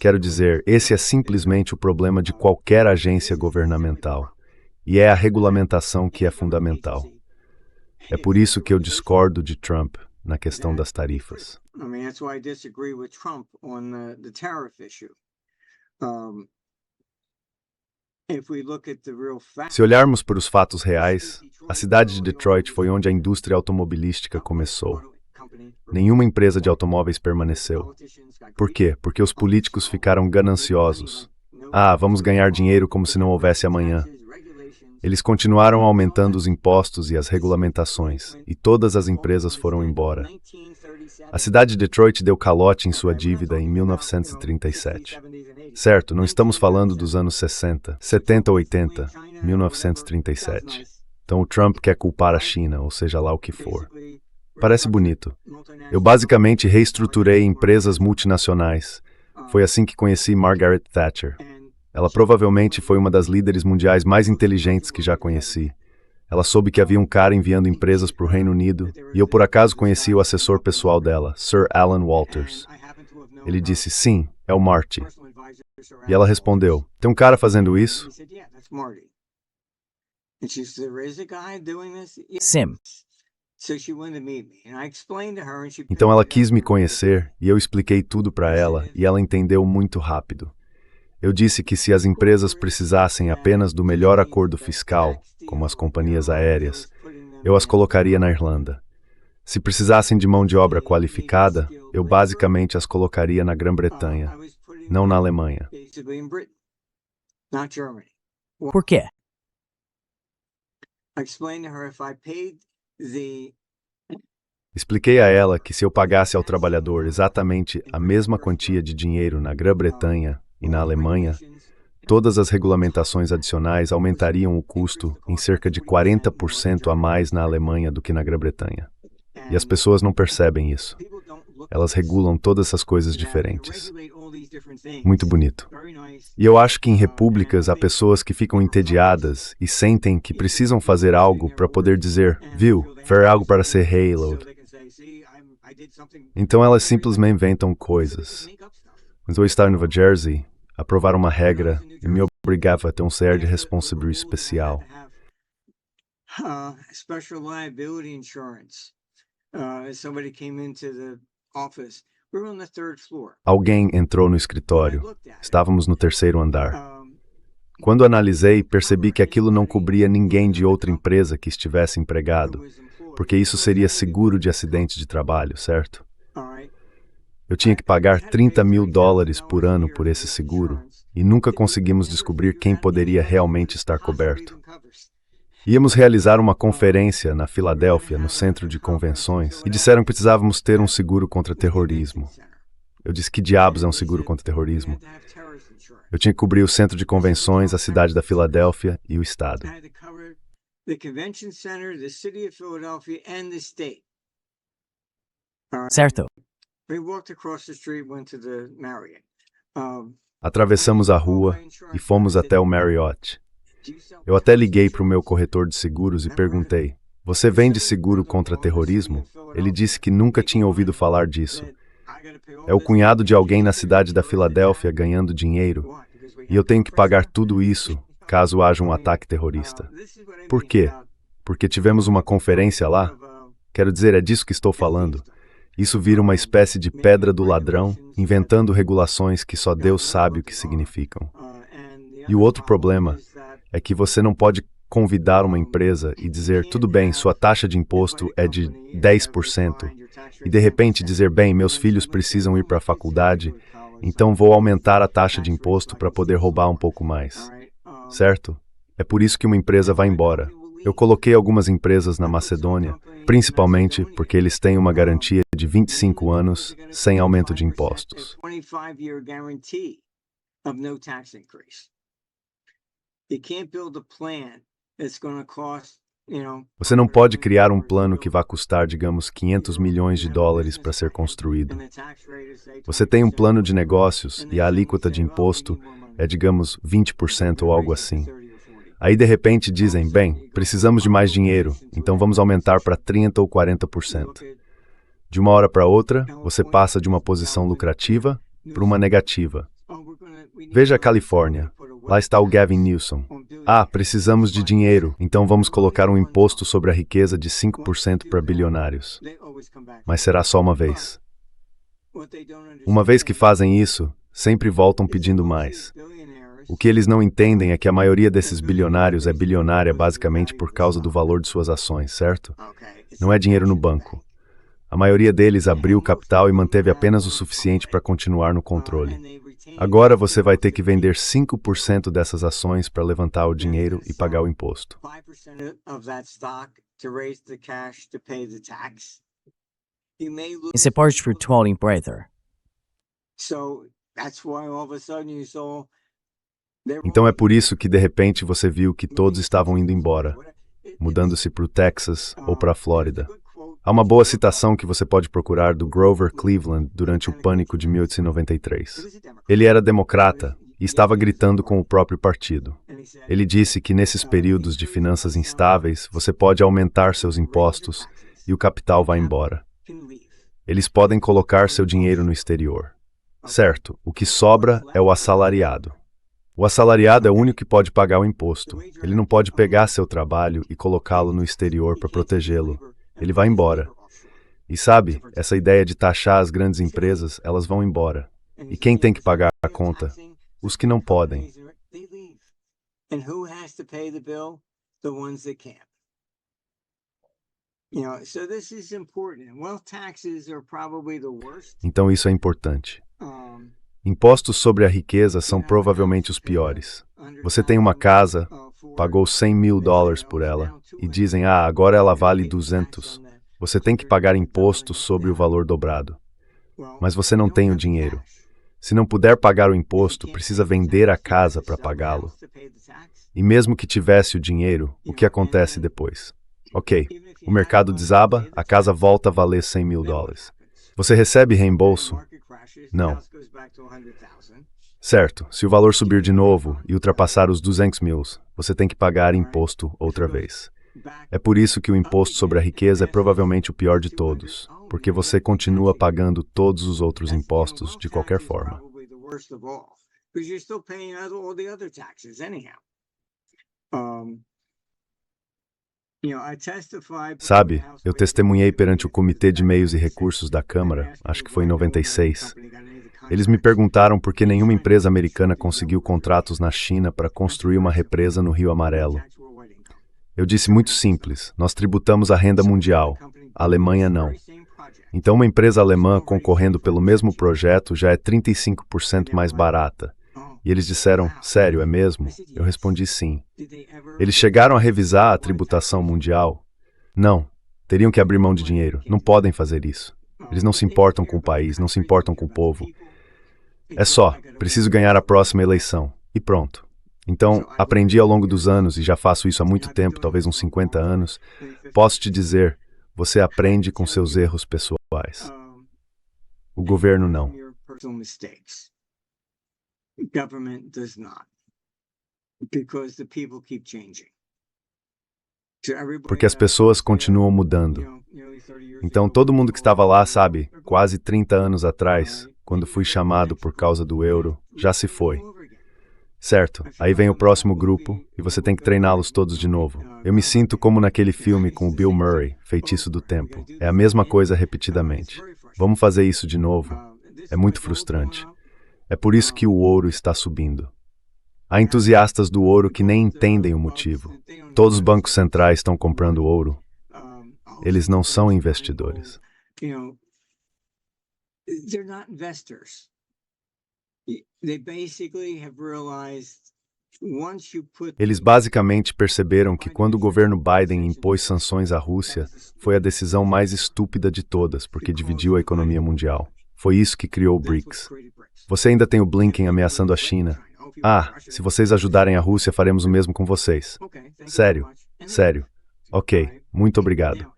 Quero dizer, esse é simplesmente o problema de qualquer agência governamental, e é a regulamentação que é fundamental. É por isso que eu discordo de Trump na questão das tarifas. Se olharmos para os fatos reais, a cidade de Detroit foi onde a indústria automobilística começou. Nenhuma empresa de automóveis permaneceu. Por quê? Porque os políticos ficaram gananciosos. Vamos ganhar dinheiro como se não houvesse amanhã. Eles continuaram aumentando os impostos e as regulamentações, e todas as empresas foram embora. A cidade de Detroit deu calote em sua dívida em 1937. Certo, não estamos falando dos anos 60, 70 ou 80, 1937. Então o Trump quer culpar a China, ou seja lá o que for. Parece bonito. Eu basicamente reestruturei empresas multinacionais. Foi assim que conheci Margaret Thatcher. Ela provavelmente foi uma das líderes mundiais mais inteligentes que já conheci. Ela soube que havia um cara enviando empresas para o Reino Unido e eu por acaso conheci o assessor pessoal dela, Sir Alan Walters. Ele disse, sim, é o Marty. E ela respondeu, tem um cara fazendo isso? Sim. Então ela quis me conhecer e eu expliquei tudo para ela e ela entendeu muito rápido. Eu disse que se as empresas precisassem apenas do melhor acordo fiscal, como as companhias aéreas, eu as colocaria na Irlanda. Se precisassem de mão de obra qualificada, eu basicamente as colocaria na Grã-Bretanha, não na Alemanha. Por quê? Expliquei a ela que se eu pagasse ao trabalhador exatamente a mesma quantia de dinheiro na Grã-Bretanha e na Alemanha, todas as regulamentações adicionais aumentariam o custo em cerca de 40% a mais na Alemanha do que na Grã-Bretanha. E as pessoas não percebem isso. Elas regulam todas essas coisas diferentes. Muito bonito. E eu acho que em repúblicas há pessoas que ficam entediadas e sentem que precisam fazer algo para poder dizer, viu, foi algo para ser haloed. Então elas simplesmente inventam coisas. Quando eu estava em Nova Jersey, aprovaram uma regra e me obrigava a ter um CR de responsabilidade especial. Special liability insurance. Somebody came into the office. We were on the third floor. Alguém entrou no escritório. Estávamos no terceiro andar. Quando analisei, percebi que aquilo não cobria ninguém de outra empresa que estivesse empregado, porque isso seria seguro de acidente de trabalho, certo? Eu tinha que pagar $30.000 por ano por esse seguro e nunca conseguimos descobrir quem poderia realmente estar coberto. Íamos realizar uma conferência na Filadélfia, no centro de convenções, e disseram que precisávamos ter um seguro contra terrorismo. Eu disse que diabos é um seguro contra terrorismo. Eu tinha que cobrir o centro de convenções, a cidade da Filadélfia e o estado. Certo. Atravessamos a rua e fomos até o Marriott. Eu até liguei para o meu corretor de seguros e perguntei, você vende seguro contra terrorismo? Ele disse que nunca tinha ouvido falar disso. É o cunhado de alguém na cidade da Filadélfia ganhando dinheiro, e eu tenho que pagar tudo isso caso haja um ataque terrorista. Por quê? Porque tivemos uma conferência lá? Quero dizer, é disso que estou falando. Isso vira uma espécie de pedra do ladrão, inventando regulações que só Deus sabe o que significam. E o outro problema é que você não pode convidar uma empresa e dizer, tudo bem, sua taxa de imposto é de 10%, e de repente dizer, bem, meus filhos precisam ir para a faculdade, então vou aumentar a taxa de imposto para poder roubar um pouco mais. Certo? É por isso que uma empresa vai embora. Eu coloquei algumas empresas na Macedônia, principalmente porque eles têm uma garantia de 25 anos sem aumento de impostos. Você não pode criar um plano que vá custar, digamos, $500 milhões para ser construído. Você tem um plano de negócios e a alíquota de imposto é, digamos, 20% ou algo assim. Aí, de repente, dizem, bem, precisamos de mais dinheiro, então vamos aumentar para 30% ou 40%. De uma hora para outra, você passa de uma posição lucrativa para uma negativa. Veja a Califórnia. Lá está o Gavin Newsom. Precisamos de dinheiro, então vamos colocar um imposto sobre a riqueza de 5% para bilionários. Mas será só uma vez. Uma vez que fazem isso, sempre voltam pedindo mais. O que eles não entendem é que a maioria desses bilionários é bilionária basicamente por causa do valor de suas ações, certo? Não é dinheiro no banco. A maioria deles abriu o capital e manteve apenas o suficiente para continuar no controle. Agora você vai ter que vender 5% dessas ações para levantar o dinheiro e pagar o imposto. you may lose. Esse pode virtual empreender. So that's why all of a sudden you saw. They were Então é por isso que de repente você viu que todos estavam indo embora, mudando-se para o Texas ou para a Flórida. Há uma boa citação que você pode procurar do Grover Cleveland durante o Pânico de 1893. Ele era democrata e estava gritando com o próprio partido. Ele disse que nesses períodos de finanças instáveis, você pode aumentar seus impostos e o capital vai embora. Eles podem colocar seu dinheiro no exterior. Certo, o que sobra é o assalariado. O assalariado é o único que pode pagar o imposto. Ele não pode pegar seu trabalho e colocá-lo no exterior para protegê-lo. Ele vai embora. E sabe, essa ideia de taxar as grandes empresas, elas vão embora. E quem tem que pagar a conta? Os que não podem. And who has to pay the bill? The ones that can't. So this is important. Wealth taxes are probably the worst. Então isso é importante. Um, Impostos sobre a riqueza são provavelmente os piores. Você tem uma casa, pagou $100.000 por ela, e dizem, agora ela vale 200. Você tem que pagar imposto sobre o valor dobrado. Mas você não tem o dinheiro. Se não puder pagar o imposto, precisa vender a casa para pagá-lo. E mesmo que tivesse o dinheiro, o que acontece depois? Ok, o mercado desaba, a casa volta a valer $100.000. Você recebe reembolso? Não. Certo, se o valor subir de novo e ultrapassar os 200 mil, você tem que pagar imposto outra vez. É por isso que o imposto sobre a riqueza é provavelmente o pior de todos, porque você continua pagando todos os outros impostos de qualquer forma. Sabe, eu testemunhei perante o Comitê de Meios e Recursos da Câmara, acho que foi em 96. Eles me perguntaram por que nenhuma empresa americana conseguiu contratos na China para construir uma represa no Rio Amarelo. Eu disse muito simples, nós tributamos a renda mundial, a Alemanha não. Então uma empresa alemã concorrendo pelo mesmo projeto já é 35% mais barata. E eles disseram, sério, é mesmo? Eu respondi sim. Eles chegaram a revisar a tributação mundial? Não, teriam que abrir mão de dinheiro, não podem fazer isso. Eles não se importam com o país, não se importam com o povo. É só, preciso ganhar a próxima eleição. E pronto. Então, aprendi ao longo dos anos, e já faço isso há muito tempo, talvez uns 50 anos, posso te dizer, você aprende com seus erros pessoais. O governo não. Porque as pessoas continuam mudando. Então, todo mundo que estava lá, sabe, quase 30 anos atrás, quando fui chamado por causa do euro, já se foi. Certo, aí vem o próximo grupo e você tem que treiná-los todos de novo. Eu me sinto como naquele filme com o Bill Murray, Feitiço do Tempo. É a mesma coisa repetidamente. Vamos fazer isso de novo? É muito frustrante. É por isso que o ouro está subindo. Há entusiastas do ouro que nem entendem o motivo. Todos os bancos centrais estão comprando ouro. Eles não são investidores. Eles basicamente perceberam que quando o governo Biden impôs sanções à Rússia, foi a decisão mais estúpida de todas, porque dividiu a economia mundial. Foi isso que criou o BRICS. Você ainda tem o Blinken ameaçando a China. Se vocês ajudarem a Rússia, faremos o mesmo com vocês. Sério, sério. Ok, muito obrigado.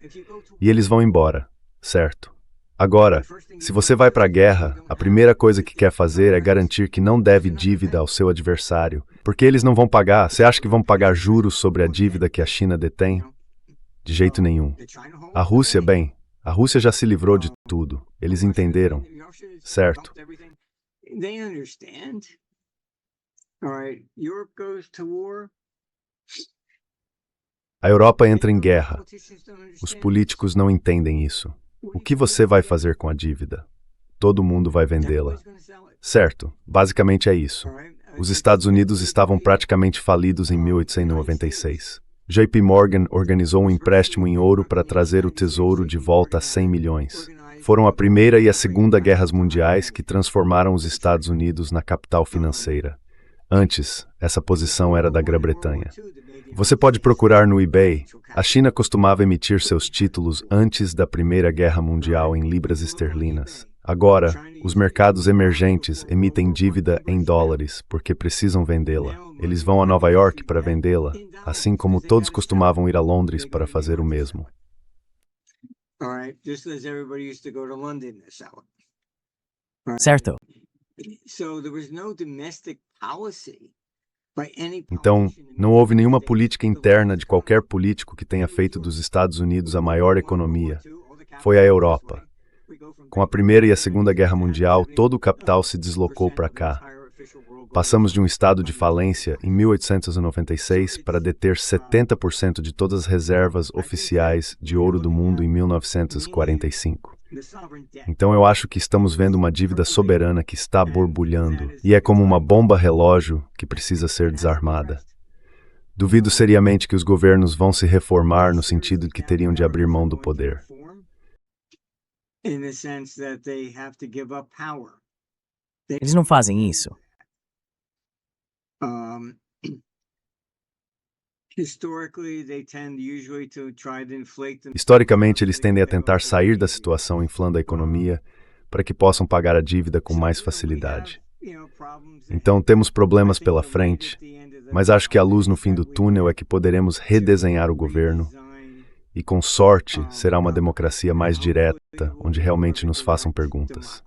E eles vão embora, certo? Agora, se você vai para a guerra, a primeira coisa que quer fazer é garantir que não deve dívida ao seu adversário, porque eles não vão pagar. Você acha que vão pagar juros sobre a dívida que a China detém? De jeito nenhum. A Rússia, bem, a Rússia já se livrou de tudo. Eles entenderam, certo? A Europa entra em guerra. Os políticos não entendem isso. O que você vai fazer com a dívida? Todo mundo vai vendê-la. Certo, basicamente é isso. Os Estados Unidos estavam praticamente falidos em 1896. JP Morgan organizou um empréstimo em ouro para trazer o tesouro de volta a 100 milhões. Foram a Primeira e a Segunda Guerras Mundiais que transformaram os Estados Unidos na capital financeira. Antes, essa posição era da Grã-Bretanha. Você pode procurar no eBay. A China costumava emitir seus títulos antes da Primeira Guerra Mundial em libras esterlinas. Agora, os mercados emergentes emitem dívida em dólares porque precisam vendê-la. Eles vão a Nova York para vendê-la, assim como todos costumavam ir a Londres para fazer o mesmo. Certo? Então, não houve nenhuma política interna de qualquer político que tenha feito dos Estados Unidos a maior economia. Foi a Europa. Com a Primeira e a Segunda Guerra Mundial, todo o capital se deslocou para cá. Passamos de um estado de falência em 1896 para deter 70% de todas as reservas oficiais de ouro do mundo em 1945. Então eu acho que estamos vendo uma dívida soberana que está borbulhando, e é como uma bomba relógio que precisa ser desarmada. Duvido seriamente que os governos vão se reformar no sentido de que teriam de abrir mão do poder. Eles não fazem isso. Historicamente, eles tendem a tentar sair da situação inflando a economia para que possam pagar a dívida com mais facilidade. Então, temos problemas pela frente, mas acho que a luz no fim do túnel é que poderemos redesenhar o governo e, com sorte, será uma democracia mais direta, onde realmente nos façam perguntas.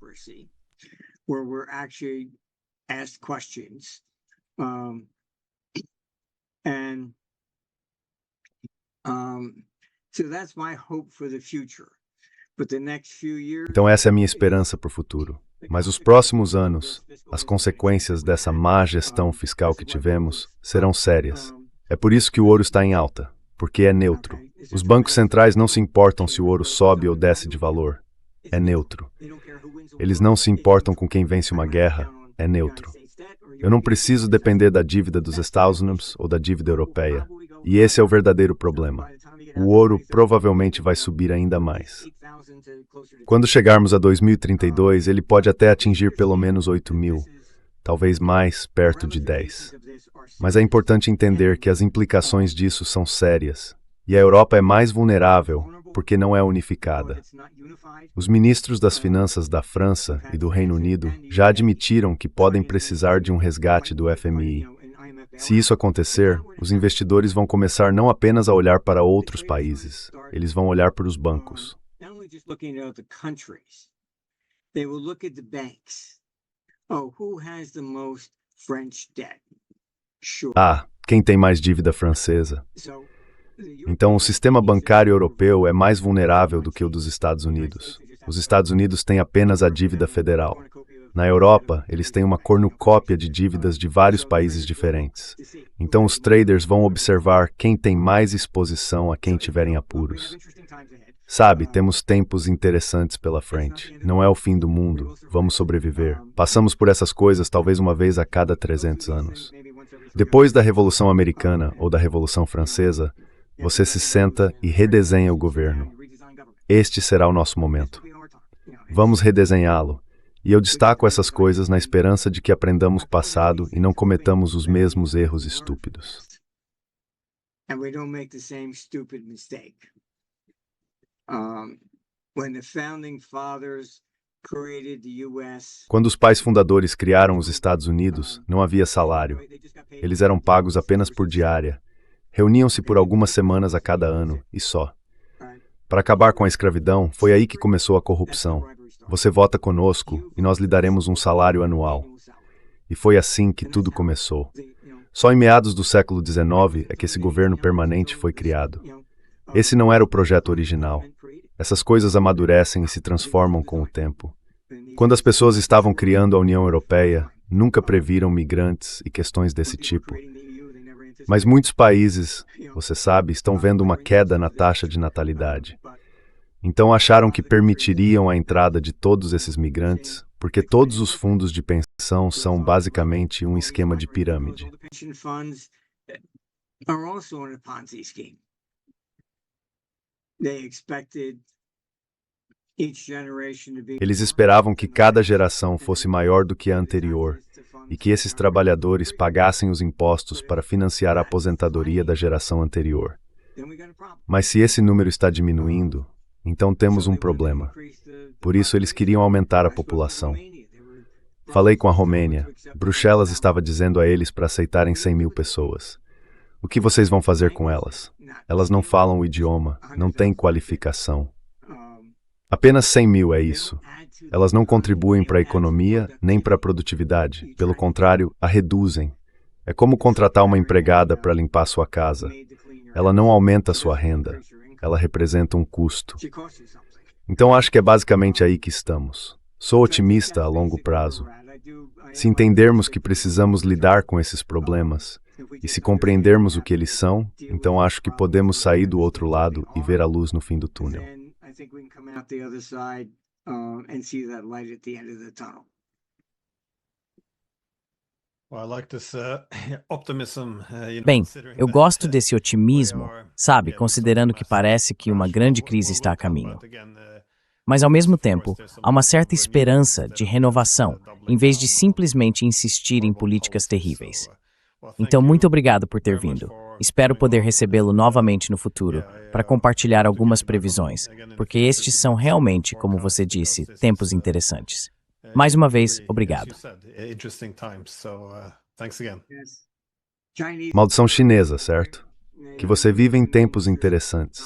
Então essa é a minha esperança para o futuro. Mas os próximos anos, as consequências dessa má gestão fiscal que tivemos serão sérias. É por isso que o ouro está em alta, porque é neutro. Os bancos centrais não se importam se o ouro sobe ou desce de valor. É neutro. Eles não se importam com quem vence uma guerra. É neutro. Eu não preciso depender da dívida dos Estados Unidos ou da dívida europeia. E esse é o verdadeiro problema. O ouro provavelmente vai subir ainda mais. Quando chegarmos a 2032, ele pode até atingir pelo menos 8.000, talvez mais, perto de 10. Mas é importante entender que as implicações disso são sérias. E a Europa é mais vulnerável porque não é unificada. Os ministros das Finanças da França e do Reino Unido já admitiram que podem precisar de um resgate do FMI. Se isso acontecer, os investidores vão começar não apenas a olhar para outros países, eles vão olhar para os bancos. Ah, quem tem mais dívida francesa? Então, o sistema bancário europeu é mais vulnerável do que o dos Estados Unidos. Os Estados Unidos têm apenas a dívida federal. Na Europa, eles têm uma cornucópia de dívidas de vários países diferentes. Então, os traders vão observar quem tem mais exposição a quem tiverem apuros. Sabe, temos tempos interessantes pela frente. Não é o fim do mundo. Vamos sobreviver. Passamos por essas coisas talvez uma vez a cada 300 anos. Depois da Revolução Americana ou da Revolução Francesa, você se senta e redesenha o governo. Este será o nosso momento. Vamos redesenhá-lo. E eu destaco essas coisas na esperança de que aprendamos o passado e não cometamos os mesmos erros estúpidos. Quando os pais fundadores criaram os Estados Unidos, não havia salário. Eles eram pagos apenas por diária. Reuniam-se por algumas semanas a cada ano, e só. Para acabar com a escravidão, foi aí que começou a corrupção. Você vota conosco e nós lhe daremos um salário anual. E foi assim que tudo começou. Só em meados do século XIX é que esse governo permanente foi criado. Esse não era o projeto original. Essas coisas amadurecem e se transformam com o tempo. Quando as pessoas estavam criando a União Europeia, nunca previram migrantes e questões desse tipo. Mas muitos países, você sabe, estão vendo uma queda na taxa de natalidade. Então acharam que permitiriam a entrada de todos esses migrantes, porque todos os fundos de pensão são basicamente um esquema de pirâmide. Eles esperavam que cada geração fosse maior do que a anterior e que esses trabalhadores pagassem os impostos para financiar a aposentadoria da geração anterior. Mas se esse número está diminuindo, então temos um problema. Por isso eles queriam aumentar a população. Falei com a Romênia. Bruxelas estava dizendo a eles para aceitarem 100 mil pessoas. O que vocês vão fazer com elas? Elas não falam o idioma, não têm qualificação. Apenas 100 mil é isso. Elas não contribuem para a economia nem para a produtividade. Pelo contrário, a reduzem. É como contratar uma empregada para limpar sua casa. Ela não aumenta sua renda. Ela representa um custo. Então acho que é basicamente aí que estamos. Sou otimista a longo prazo. Se entendermos que precisamos lidar com esses problemas e se compreendermos o que eles são, então acho que podemos sair do outro lado e ver a luz no fim do túnel. Bem, eu gosto desse otimismo, sabe, considerando que parece que uma grande crise está a caminho. Mas, ao mesmo tempo, há uma certa esperança de renovação, em vez de simplesmente insistir em políticas terríveis. Então, muito obrigado por ter vindo. Espero poder recebê-lo novamente no futuro, para compartilhar algumas previsões, porque estes são realmente, como você disse, tempos interessantes. Mais uma vez, obrigado. Maldição chinesa, certo? Que você vive em tempos interessantes.